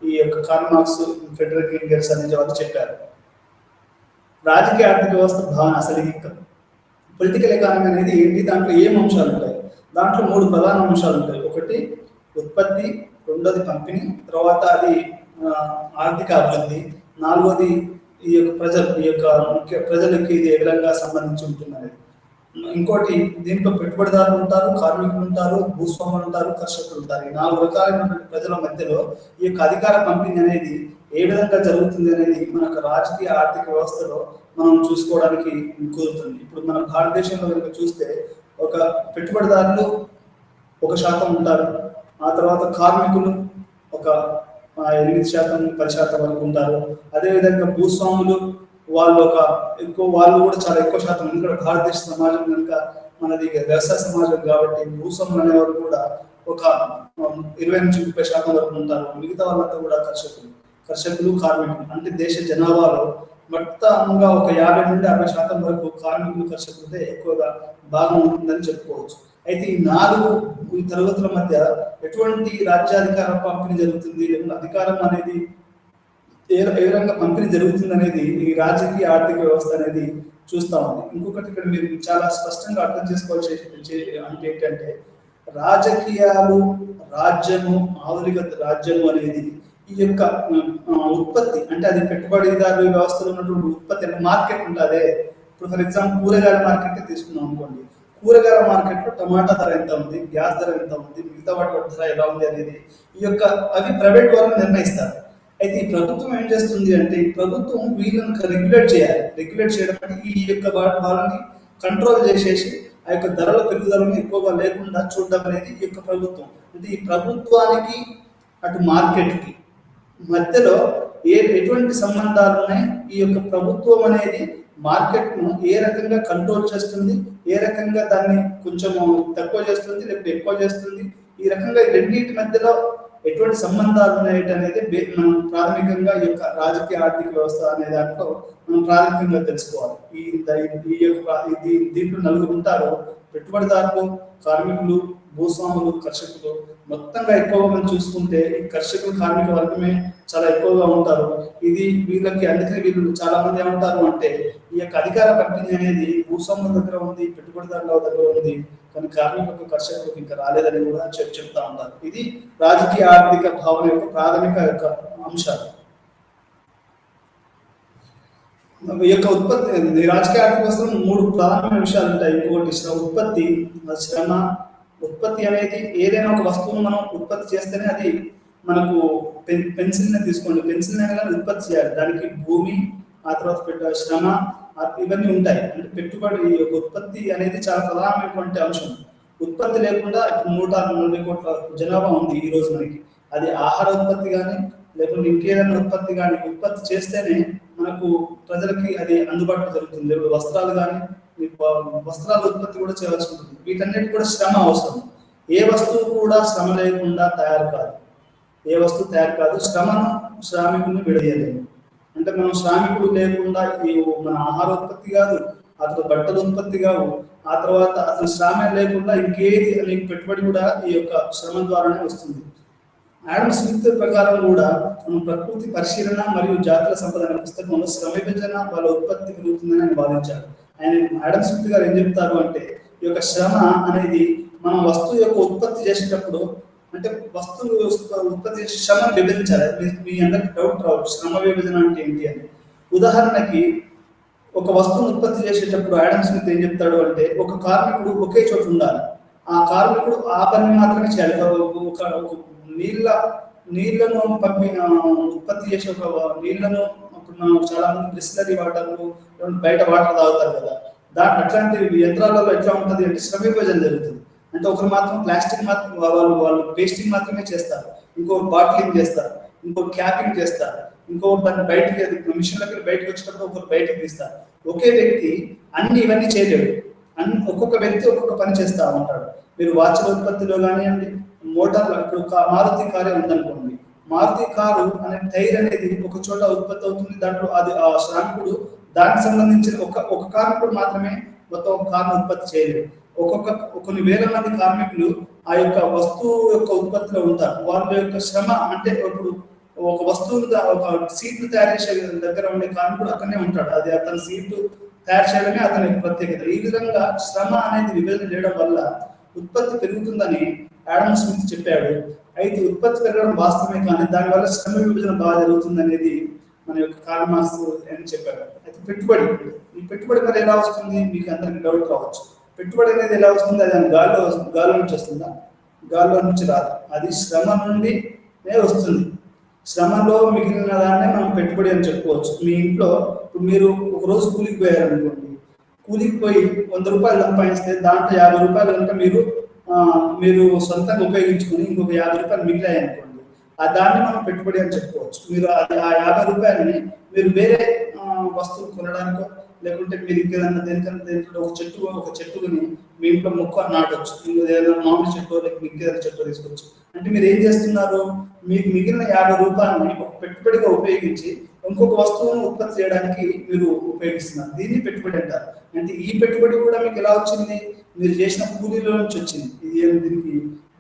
S1: ఈ యొక్క కార్ల్ మార్క్స్, ఫ్రెడరిక్ ఎంగెల్స్ అనే వాళ్ళు చెప్పారు. రాజకీయ ఆర్థిక వ్యవస్థ భావన అసలు పొలిటికల్ ఎకానమీ అనేది ఏంటి, దాంట్లో ఏం అంశాలు ఉంటాయి? దాంట్లో 3 ప్రధాన అంశాలు ఉంటాయి. ఒకటి ఉత్పత్తి, రెండోది పంపిణీ, తర్వాత అది ఆర్థిక అభివృద్ధి, నాలుగోది ఈ యొక్క ప్రజలకి ఇది ఏ విధంగా సంబంధించి ఉంటుంది. ఇంకోటి, దీంట్లో పెట్టుబడిదారులు ఉంటారు, కార్మికులు ఉంటారు, భూస్వాములు ఉంటారు, కర్షకులు ఉంటారు. ఈ 4 రకాలైనటువంటి ప్రజల మధ్యలో ఈ యొక్క అధికార పంపిణీ అనేది ఏ విధంగా జరుగుతుంది అనేది మనకు రాజకీయ ఆర్థిక వ్యవస్థలో మనం చూసుకోవడానికి కుదురుతుంది. ఇప్పుడు మన భారతదేశంలో కనుక చూస్తే ఒక పెట్టుబడిదారులు 1% ఉంటారు, ఆ తర్వాత కార్మికులు ఒక 8%, 10% వరకు ఉంటారు. అదేవిధంగా భూస్వాములు వాళ్ళు కూడా చాలా ఎక్కువ శాతం. ఎందుకంటే భారతదేశ సమాజం కనుక మనది వ్యవసాయ సమాజం కాబట్టి భూస్వాములు అనేవారు కూడా ఒక 20-30% వరకు ఉంటారు. మిగతా వాళ్ళంతా కూడా కర్షకులు, కార్మికులు. అంటే దేశ జనాభాలో మొత్తంగా ఒక 50 నుండి 60% వరకు కార్మికులు, కర్షకులతో ఎక్కువగా భాగం ఉంటుందని చెప్పుకోవచ్చు. అయితే ఈ 4 తరగతుల మధ్య ఎటువంటి రాజ్యాధికార పంపిణీ జరుగుతుంది, అధికారం అనేది ఏ విధంగా పంపిణీ జరుగుతుంది అనేది ఈ రాజకీయ ఆర్థిక వ్యవస్థ అనేది చూస్తా ఉంది. ఇంకొకటి ఇక్కడ మీరు చాలా స్పష్టంగా అర్థం చేసుకోవాల్సి అంటే ఏంటంటే, రాజకీయాలు, రాజ్యము, ఆధునిక రాజ్యము అనేది ఈ యొక్క ఉత్పత్తి అంటే అది పెట్టుబడిదారు వ్యవస్థలో ఉన్నటువంటి ఉత్పత్తి అంటే మార్కెట్ ఉంటుంది. ఇప్పుడు ఫర్ ఎగ్జాంపుల్ కూరగాయల మార్కెట్ తీసుకున్నాం అనుకోండి.
S2: కూరగాయల మార్కెట్లో టమాటా ధర ఎంత ఉంది, గ్యాస్ ధర ఎంత ఉంది, మిగతా వాటి ధర ఎలా ఉంది అనేది అవి ప్రైవేట్ వాళ్ళు నిర్ణయిస్తారు. అయితే ఈ ప్రభుత్వం ఏం చేస్తుంది అంటే, ఈ ప్రభుత్వం వీళ్ళని రెగ్యులేట్ చేయాలి. రెగ్యులేట్ చేయడం అంటే వాళ్ళని కంట్రోల్ చేసేసి ఆ యొక్క ధరల పెరుగుదలను ఎక్కువగా లేకుండా చూడడం అనేది ఈ యొక్క ప్రభుత్వం. అంటే ఈ ప్రభుత్వానికి అటు మార్కెట్కి మధ్యలో ఎటువంటి సంబంధాలు ఉన్నాయి, ఈ యొక్క ప్రభుత్వం అనేది మార్కెట్ను ఏ రకంగా కంట్రోల్ చేస్తుంది, ఏ రకంగా దాన్ని కొంచెం తక్కువ చేస్తుంది లేకపోతే ఎక్కువ చేస్తుంది, ఈ రకంగా ఈ రెండింటి మధ్యలో ఎటువంటి సంబంధాలు ఉన్నాయి అనేది మనం ప్రాథమికంగా ఈ యొక్క రాజకీయ ఆర్థిక వ్యవస్థ అనే దాంట్లో మనం ప్రాథమికంగా తెలుసుకోవాలి. దీంట్లో నలుగురు ఉంటారు: పెట్టుబడిదారులు, కార్మికులు, భూస్వాములు, కర్షకులు. మొత్తంగా ఎక్కువగా మనం చూసుకుంటే ఈ కర్షకులు, కార్మిక వర్గమే చాలా ఎక్కువగా ఉంటారు. వీళ్ళకి అందుకని వీళ్ళు చాలా మంది ఏమంటారు అంటే, ఈ యొక్క అధికార పంపిణీ అనేది భూస్వాముల దగ్గర ఉంది, పెట్టుబడిదారుల దగ్గర ఉంది, కానీ కార్మికులకు, కర్షకులకు ఇంకా రాలేదని కూడా చెప్తా ఉంటారు. ఇది రాజకీయ ఆర్థిక భావన యొక్క ప్రాథమిక అంశాలు. ఈ యొక్క ఉత్పత్తి, రాజకీయ ఆర్థిక వ్యవస్థలో 3 ప్రధానమైన విషయాలు ఉంటాయి. ఇంకొకటి ఉత్పత్తి, శ్రమ. ఉత్పత్తి అనేది ఏదైనా ఒక వస్తువును మనం ఉత్పత్తి చేస్తేనే అది మనకు పెన్సిల్ని తీసుకోండి, పెన్సిల్ అనేది ఉత్పత్తి చేయాలి. దానికి భూమి, ఆ తర్వాత శ్రమ, ఇవన్నీ ఉంటాయి. అంటే పెట్టుబడి, ఉత్పత్తి అనేది చాలా ప్రధానమైనటువంటి అంశం. ఉత్పత్తి లేకుండా 140 కోట్ల జనాభా ఉంది ఈ రోజు మనకి. అది ఆహార ఉత్పత్తి కానీ లేకుంటే ఇంకేదైనా ఉత్పత్తి కానీ ఉత్పత్తి చేస్తేనే మనకు ప్రజలకి అది అందుబాటులో జరుగుతుంది. లేకపోతే వస్త్రాలు కానీ, వస్త్రాల ఉత్పత్తి కూడా చేయాల్సి ఉంటుంది. వీటన్నిటి కూడా శ్రమ అవసరం. ఏ వస్తువు కూడా శ్రమ లేకుండా తయారు కాదు. ఏ వస్తువు తయారు కాదు. శ్రామికుని విడదీయలేము. అంటే మనం శ్రామికుడు లేకుండా మన ఆహార ఉత్పత్తి కాదు, అతను బట్టల ఉత్పత్తి కావు, ఆ తర్వాత అతను శ్రమ లేకుండా ఇంకేది అనే పెట్టుబడి కూడా ఈ యొక్క శ్రమ ద్వారానే వస్తుంది. ఆడమ్ స్మిత్ ప్రకారం కూడా మనం ప్రకృతి పరిశీలన మరియు జాతుల సంపద అనే పుస్తకంలో శ్రమ విభజన వాళ్ళ ఉత్పత్తి పెరుగుతుందని ఆయన వాదించారు. ఆడమ్ స్మిత్ గారు ఏం చెప్తారు అంటే, ఈ యొక్క శ్రమ అనేది మనం వస్తువు యొక్క ఉత్పత్తి చేసేటప్పుడు, అంటే వస్తువు ఉత్పత్తి చేసే శ్రమను విభజించాలి. మీ అందరికి డౌట్ రావచ్చు, శ్రమ విభజన అంటే ఏంటి అని. ఉదాహరణకి ఒక వస్తువును ఉత్పత్తి చేసేటప్పుడు ఆడమ్ స్మిత్ ఏం చెప్తాడు అంటే, ఒక కార్మికుడు ఒకే చోట ఉండాలి. ఆ కార్మికుడు ఆ పని మాత్రమే చేయాలి. ఒక నీళ్లను ఉత్పత్తి చేసే నీళ్లను మనం చాలా మంది బిస్లరీ వాటర్లు, బయట వాటర్ తాగుతారు కదా, అట్లాంటి యంత్రాలలో ఎట్లా ఉంటుంది అంటే శ్రమ విభజన జరుగుతుంది. అంటే ఒకరు మాత్రం ప్లాస్టిక్ మాత్రం వాళ్ళు పేస్టింగ్ మాత్రమే చేస్తారు, ఇంకొకరు బాటిలింగ్ చేస్తారు, ఇంకొకరు క్యాపింగ్ చేస్తారు, ఇంకొకరు దాన్ని బయటికి మిషన్లకి బయటకు వచ్చేటప్పుడు ఒకరు బయటకు తీస్తారు. ఒకే వ్యక్తి ఇవన్నీ చేయలేడు. ఒక్కొక్క వ్యక్తి ఒక్కొక్క పని చేస్తూ ఉంటాడు. మీరు వాచ్ల ఉత్పత్తిలో కానివ్వండి, మోటార్లు, ఇప్పుడు మారుతి కారే ఉందనుకోండి, మారుతి కారు అనే టైర్ అనేది ఒక చోట ఉత్పత్తి అవుతుంది. దాంట్లో ఆ శ్రామికుడు దానికి సంబంధించిన ఒక కార్మికుడు మాత్రమే మొత్తం ఒక కారును ఉత్పత్తి చేయలేడు. కొన్ని వేల మంది కార్మికులు ఆ యొక్క వస్తువు యొక్క ఉత్పత్తిలో ఉంటారు. వాళ్ళ యొక్క శ్రమ, అంటే ఇప్పుడు ఒక వస్తువును, ఒక సీట్లు తయారు చేసే దగ్గర ఉండే కార్మికుడు అక్కడనే ఉంటాడు. అది అతని సీట్లు తయారు చేయడమే అతని ప్రత్యేకత. ఈ విధంగా శ్రమ అనేది విభజన చేయడం వల్ల ఉత్పత్తి పెరుగుతుందని ఆడమ్ స్మిత్ చెప్పాడు. అయితే ఉత్పత్తి పెరగడం వాస్తవమే, కానీ దానివల్ల శ్రమ విభజన బాగా జరుగుతుంది అనేది మన యొక్క కార్ల్ మార్క్స్ అని చెప్పారు. అయితే ఈ పెట్టుబడి మరి ఎలా వస్తుంది, మీకు అందరికి డౌట్ రావచ్చు. పెట్టుబడి అనేది ఎలా వస్తుంది? అది గాల్లో నుంచి వస్తుందా? గాల్లో నుంచి రాదు. అది శ్రమ నుండినే వస్తుంది. శ్రమలో మిగిలిన దాన్నే మనం పెట్టుబడి అని చెప్పుకోవచ్చు. మీ ఇంట్లో ఇప్పుడు మీరు ఒక రోజు కూలికి పోయారనుకోండి, కూలికి పోయి 100 రూపాయలు సంపాదిస్తే దాంట్లో 50 రూపాయలు కనుక మీరు సొంతంగా ఉపయోగించుకొని ఇంకొక 50 రూపాయలు మిగిలాయి అనుకోండి, దాన్ని మనం పెట్టుబడి అని చెప్పుకోవచ్చు. మీరు ఆ 50 రూపాయలని మీరు వేరే వస్తువులు కొనడానికో, లేకుంటే మీరు ఇంకేదన్నా దేనికన్నా ఒక చెట్టుని మీ ఇంట్లో మొక్క నాటొచ్చు. ఏదైనా మామిడి చెట్టు లేకపోతే ఇంకేదైనా చెట్టు తీసుకోవచ్చు. అంటే మీరు ఏం చేస్తున్నారు? మీకు మిగిలిన 50 రూపాయలని ఒక పెట్టుబడిగా ఉపయోగించి ఇంకొక వస్తువును ఉత్పత్తి చేయడానికి మీరు ఉపయోగిస్తున్నారు. దీన్ని పెట్టుబడి అంటారు. అంటే ఈ పెట్టుబడి కూడా మీకు ఎలా వచ్చింది? మీరు చేసిన కూలీలో నుంచి వచ్చింది. దీనికి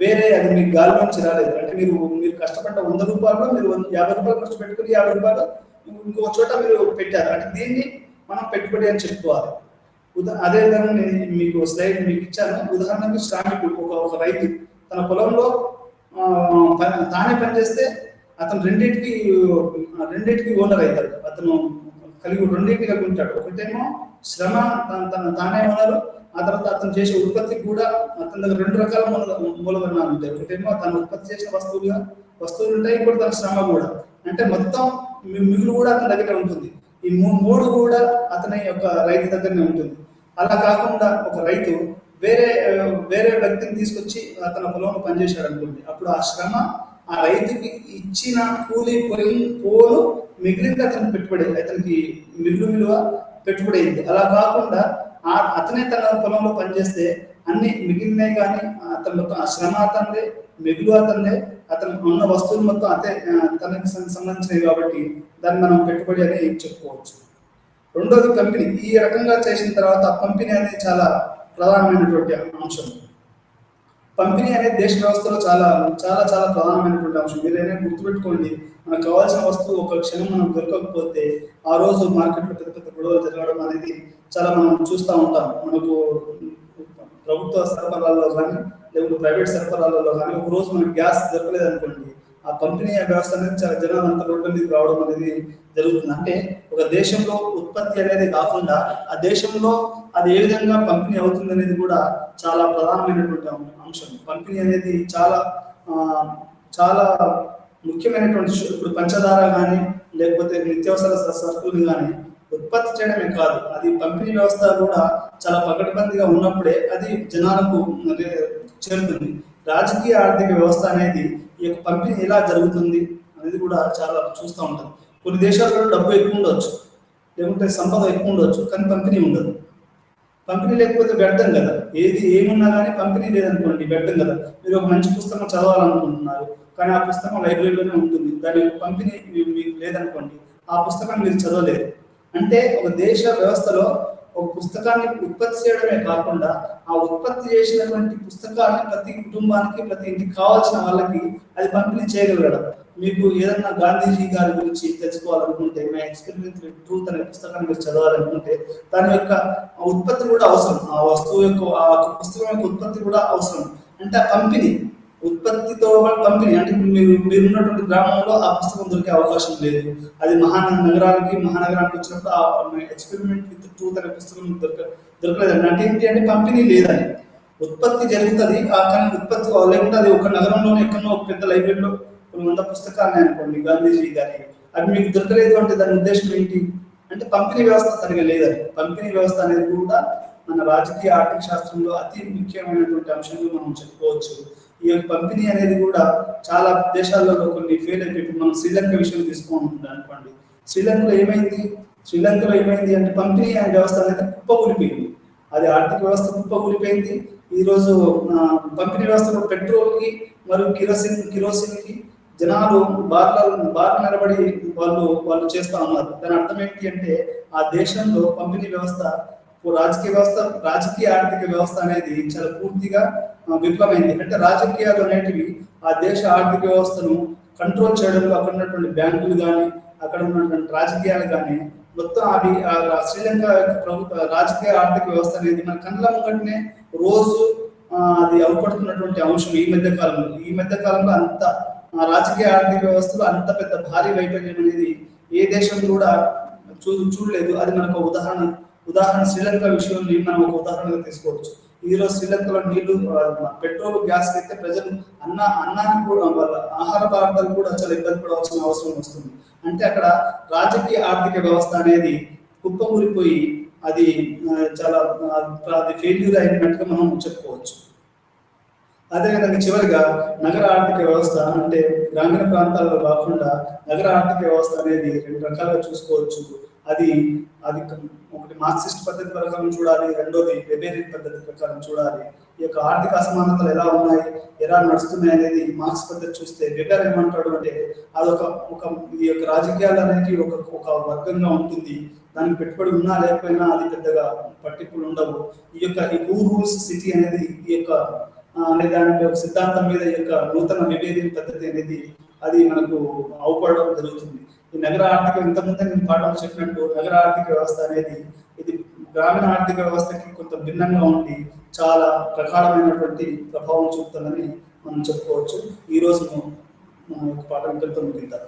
S2: వేరే అది మీకు గాలి నుంచి రాలేదు. అంటే మీరు కష్టపడ్డ 100 రూపాయలు మీరు 50 రూపాయలు ఖర్చు పెట్టుకుని 50 రూపాయలు ఇంకొక చోట మీరు పెట్టారు. అంటే దీన్ని మనం పెట్టుబడి అని చెప్పుకోవాలి. అదే విధంగా నేను మీకు స్లైడ్ మీకు ఇచ్చాను. ఉదాహరణకు శ్రామికుడు, ఒక రైతు తన పొలంలో తానే పనిచేస్తే అతను రెండింటికి ఓనర్ అవుతాడు. అతను రెండింటిని కలిగి ఉంటాడు. ఒకటేమో శ్రమ తానే ఉన్నారు. ఆ తర్వాత అతను చేసే ఉత్పత్తికి కూడా అతని దగ్గర రెండు రకాల మూలధనాలు ఉంటాయి. ఒకటేమో తను ఉత్పత్తి చేసిన వస్తువులు ఉంటాయి, ఇంకోటి తన శ్రమ కూడా. అంటే మొత్తం మిగులు కూడా అతని దగ్గరే ఉంటుంది. ఈ మూడు కూడా అతని యొక్క రైతు దగ్గరనే ఉంటుంది. అలా కాకుండా ఒక రైతు వేరే వేరే వ్యక్తిని తీసుకొచ్చి అతని పొలంలో పనిచేశాడు అనుకోండి, అప్పుడు ఆ శ్రమ ఆ రైతుకి ఇచ్చిన కూలి పోను మిగిలింది అతనికి పెట్టుబడి, అతనికి మిగులు విలువ పెట్టుబడి అయింది. అలా కాకుండా అతనే తన పొలంలో పనిచేస్తే అన్ని మిగిలినవి కానీ అతను మొత్తం ఆ శ్రమ అతనిదే, మిగులు అతనిదే, అతను ఉన్న వస్తువులు మొత్తం తనకి సంబంధించినవి కాబట్టి దాన్ని మనం పెట్టుబడి అని చెప్పుకోవచ్చు. రెండోది కంపెనీ. ఈ రకంగా చేసిన తర్వాత పంపిణీ అనేది చాలా ప్రధానమైనటువంటి అంశం. పంపిణీ అనేది దేశ వ్యవస్థలో చాలా చాలా చాలా ప్రధానమైనటువంటి అంశం. మీరు ఏదైనా గుర్తుపెట్టుకోండి, మనకు కావాల్సిన వస్తువు ఒక క్షణం మనం దొరకకపోతే ఆ రోజు మార్కెట్లో పెద్ద పెద్ద గొడవలు జరగడం అనేది చాలా మనం చూస్తూ ఉంటాం. మనకు ప్రభుత్వ సరఫరాల్లో కానీ లేకపోతే ప్రైవేట్ సరఫరాలలో కానీ ఒక రోజు మనకు గ్యాస్ దొరకలేదు అనుకోండి, ఆ పంపిణీ వ్యవస్థ అనేది చాలా జనాలు అంతా రోడ్ల మీద రావడం అనేది జరుగుతుంది. అంటే ఒక దేశంలో ఉత్పత్తి అనేది కాకుండా ఆ దేశంలో అది ఏ విధంగా పంపిణీ అవుతుంది అనేది కూడా చాలా ప్రధానమైనటువంటి అంశం. పంపిణీ అనేది చాలా చాలా ముఖ్యమైనటువంటి. ఇప్పుడు పంచదార కానీ లేకపోతే నిత్యావసర సరుకులు కానీ ఉత్పత్తి చేయడమే కాదు, అది పంపిణీ వ్యవస్థ కూడా చాలా పకడ్బందీగా ఉన్నప్పుడే అది జనాలకు చేరుతుంది. రాజకీయ ఆర్థిక వ్యవస్థ అనేది ఈ యొక్క పంపిణీ ఎలా జరుగుతుంది అనేది కూడా చాలా చూస్తూ ఉంటాం. కొన్ని దేశాల్లో డబ్బు ఎక్కువ ఉండవచ్చు, లేకుంటే సంపద ఎక్కువ ఉండవచ్చు, కానీ పంపిణీ ఉండదు. పంపిణీ లేకపోతే వ్యర్థం కదా. ఏమున్నా కానీ పంపిణీ లేదనుకోండి వ్యర్థం కదా. మీరు ఒక మంచి పుస్తకం చదవాలనుకుంటున్నారు, కానీ ఆ పుస్తకం లైబ్రరీలోనే ఉంటుంది, దాని పంపిణీ మీకు లేదనుకోండి, ఆ పుస్తకాన్ని మీరు చదవలేరు. అంటే ఒక దేశ వ్యవస్థలో ఒక పుస్తకాన్ని ఉత్పత్తి చేయడమే కాకుండా ఆ ఉత్పత్తి చేసినటువంటి పుస్తకాన్ని ప్రతి కుటుంబానికి ప్రతి ఇంటికి కావాల్సిన వాళ్ళకి అది పంపిణీ చేయగలగడం. మీకు ఏదన్నా గాంధీజీ గారి గురించి తెలుసుకోవాలనుకుంటే, మై ఎక్స్పెరిమెంట్ విత్ ట్రూత్ అనే పుస్తకాన్ని మీరు చదవాలనుకుంటే దాని యొక్క ఉత్పత్తి కూడా అవసరం, ఆ వస్తువు యొక్క ఆ పుస్తకం యొక్క ఉత్పత్తి కూడా అవసరం. అంటే ఆ పంపిణీ ఉత్పత్తితో పంపిణీ. అంటే మీరున్నటువంటి గ్రామంలో ఆ పుస్తకం దొరికే అవకాశం లేదు, అది మహానగరానికి వచ్చినప్పుడు ఆ ఎక్స్పెరిమెంట్ విత్ ట్రూత్ అనే పుస్తకం దొరకలేదండి. అంటే ఏంటి అంటే పంపిణీ లేదని. ఉత్పత్తి జరుగుతుంది కానీ ఉత్పత్తి లేకుండా అది ఒక నగరంలోనే ఎక్కడో ఒక పెద్ద లైబ్రరీలో కొన్ని 100 పుస్తకాలు అనుకోండి గాంధీజీ గారి, అవి మీకు దొరకలేదు అంటే దాని ఉద్దేశం ఏంటి అంటే పంపిణీ వ్యవస్థ సరిగా లేదని. పంపిణీ వ్యవస్థ అనేది కూడా మన రాజకీయ ఆర్థిక శాస్త్రంలో అతి ముఖ్యమైనటువంటి అంశంగా మనం చెప్పుకోవచ్చు. ఈ యొక్క పంపిణీ అనేది కూడా చాలా దేశాలలో కొన్ని ఫెయిల్ అయిపోయి, మనం శ్రీలంక విషయం తీసుకుంటుంది అనుకోండి. శ్రీలంకలో ఏమైంది అంటే పంపిణీ అనే వ్యవస్థ అనేది కుప్పకూలిపోయింది. అది ఆర్థిక వ్యవస్థ కుప్పకూలిపోయింది. ఈరోజు పంపిణీ వ్యవస్థలో పెట్రోల్కి మరియు కిరోసిన్కి జనాలు బార్లు నిలబడి వాళ్ళు చేస్తా ఉన్నారు. దాని అర్థం ఏంటి అంటే ఆ దేశంలో పంపిణీ వ్యవస్థ రాజకీయ ఆర్థిక వ్యవస్థ అనేది చాలా పూర్తిగా విఫలమైంది. అంటే రాజకీయాలు అనేటివి ఆ దేశ ఆర్థిక వ్యవస్థను కంట్రోల్ చేయడంలో అక్కడ ఉన్నటువంటి బ్యాంకులు కానీ అక్కడ ఉన్నటువంటి రాజకీయాలు కానీ మొత్తం అవి శ్రీలంక ప్రభుత్వ రాజకీయ ఆర్థిక వ్యవస్థ అనేది మన కళ్ళ ముంగటనే రోజు అది అవపడుతున్నటువంటి అంశం. ఈ మధ్య కాలంలో అంత రాజకీయ ఆర్థిక వ్యవస్థలో అంత పెద్ద భారీ వైఫల్యం అనేది ఏ దేశం కూడా చూడలేదు. అది మనకు ఉదాహరణ శ్రీలంక విషయంలో మనం ఒక ఉదాహరణగా తీసుకోవచ్చు. ఈరోజు శ్రీలంకలో నీళ్లు, పెట్రోల్, గ్యాస్ అయితే ప్రజలు అన్నానికి కూడా వాళ్ళ ఆహార పదార్థాలు కూడా చాలా ఇబ్బంది పడవలసిన అవసరం వస్తుంది. అంటే అక్కడ రాజకీయ ఆర్థిక వ్యవస్థ అనేది కుప్పకూలిపోయి అది చాలా ఫెయిల్యూర్ అయినట్టుగా మనం చెప్పుకోవచ్చు. అదేవిధంగా చివరిగా నగర ఆర్థిక వ్యవస్థ, అంటే గ్రామీణ ప్రాంతాల్లో కాకుండా నగర ఆర్థిక వ్యవస్థ అనేది 2 రకాలుగా చూసుకోవచ్చు. అది ఒకటి మార్క్సిస్ట్ పద్ధతి ప్రకారం చూడాలి, రెండోది వెబేరియన్ పద్ధతి ప్రకారం చూడాలి. ఈ యొక్క ఆర్థిక అసమానతలు ఎలా ఉన్నాయి, ఎలా నడుస్తున్నాయి అనేది మార్క్స్ పద్ధతి చూస్తే వెబేర్ ఏమంటాడు అంటే అదొక ఈ యొక్క రాజకీయాలు అనేది ఒక వర్గంగా ఉంటుంది, దానికి పెట్టుబడి ఉన్నా లేకపోయినా అది పెద్దగా పట్టింపులు ఉండవు. ఈ హూ రూల్స్ సిటీ అనేది ఈ యొక్క అనే దాని యొక్క సిద్ధాంతం మీద ఈ యొక్క నూతన వెబేరియన్ పద్ధతి అనేది అది మనకు అవపడడం జరుగుతుంది. ఈ నగర ఆర్థిక ఇంతకుముందే నేను పాఠం చెప్పినట్టు నగర ఆర్థిక వ్యవస్థ అనేది ఇది గ్రామీణ ఆర్థిక వ్యవస్థకి కొంత భిన్నంగా ఉండి చాలా ప్రకారమైనటువంటి ప్రభావం చూపుతుందని మనం చెప్పుకోవచ్చు. ఈ రోజు మనం పాఠం ముగిద్దాం.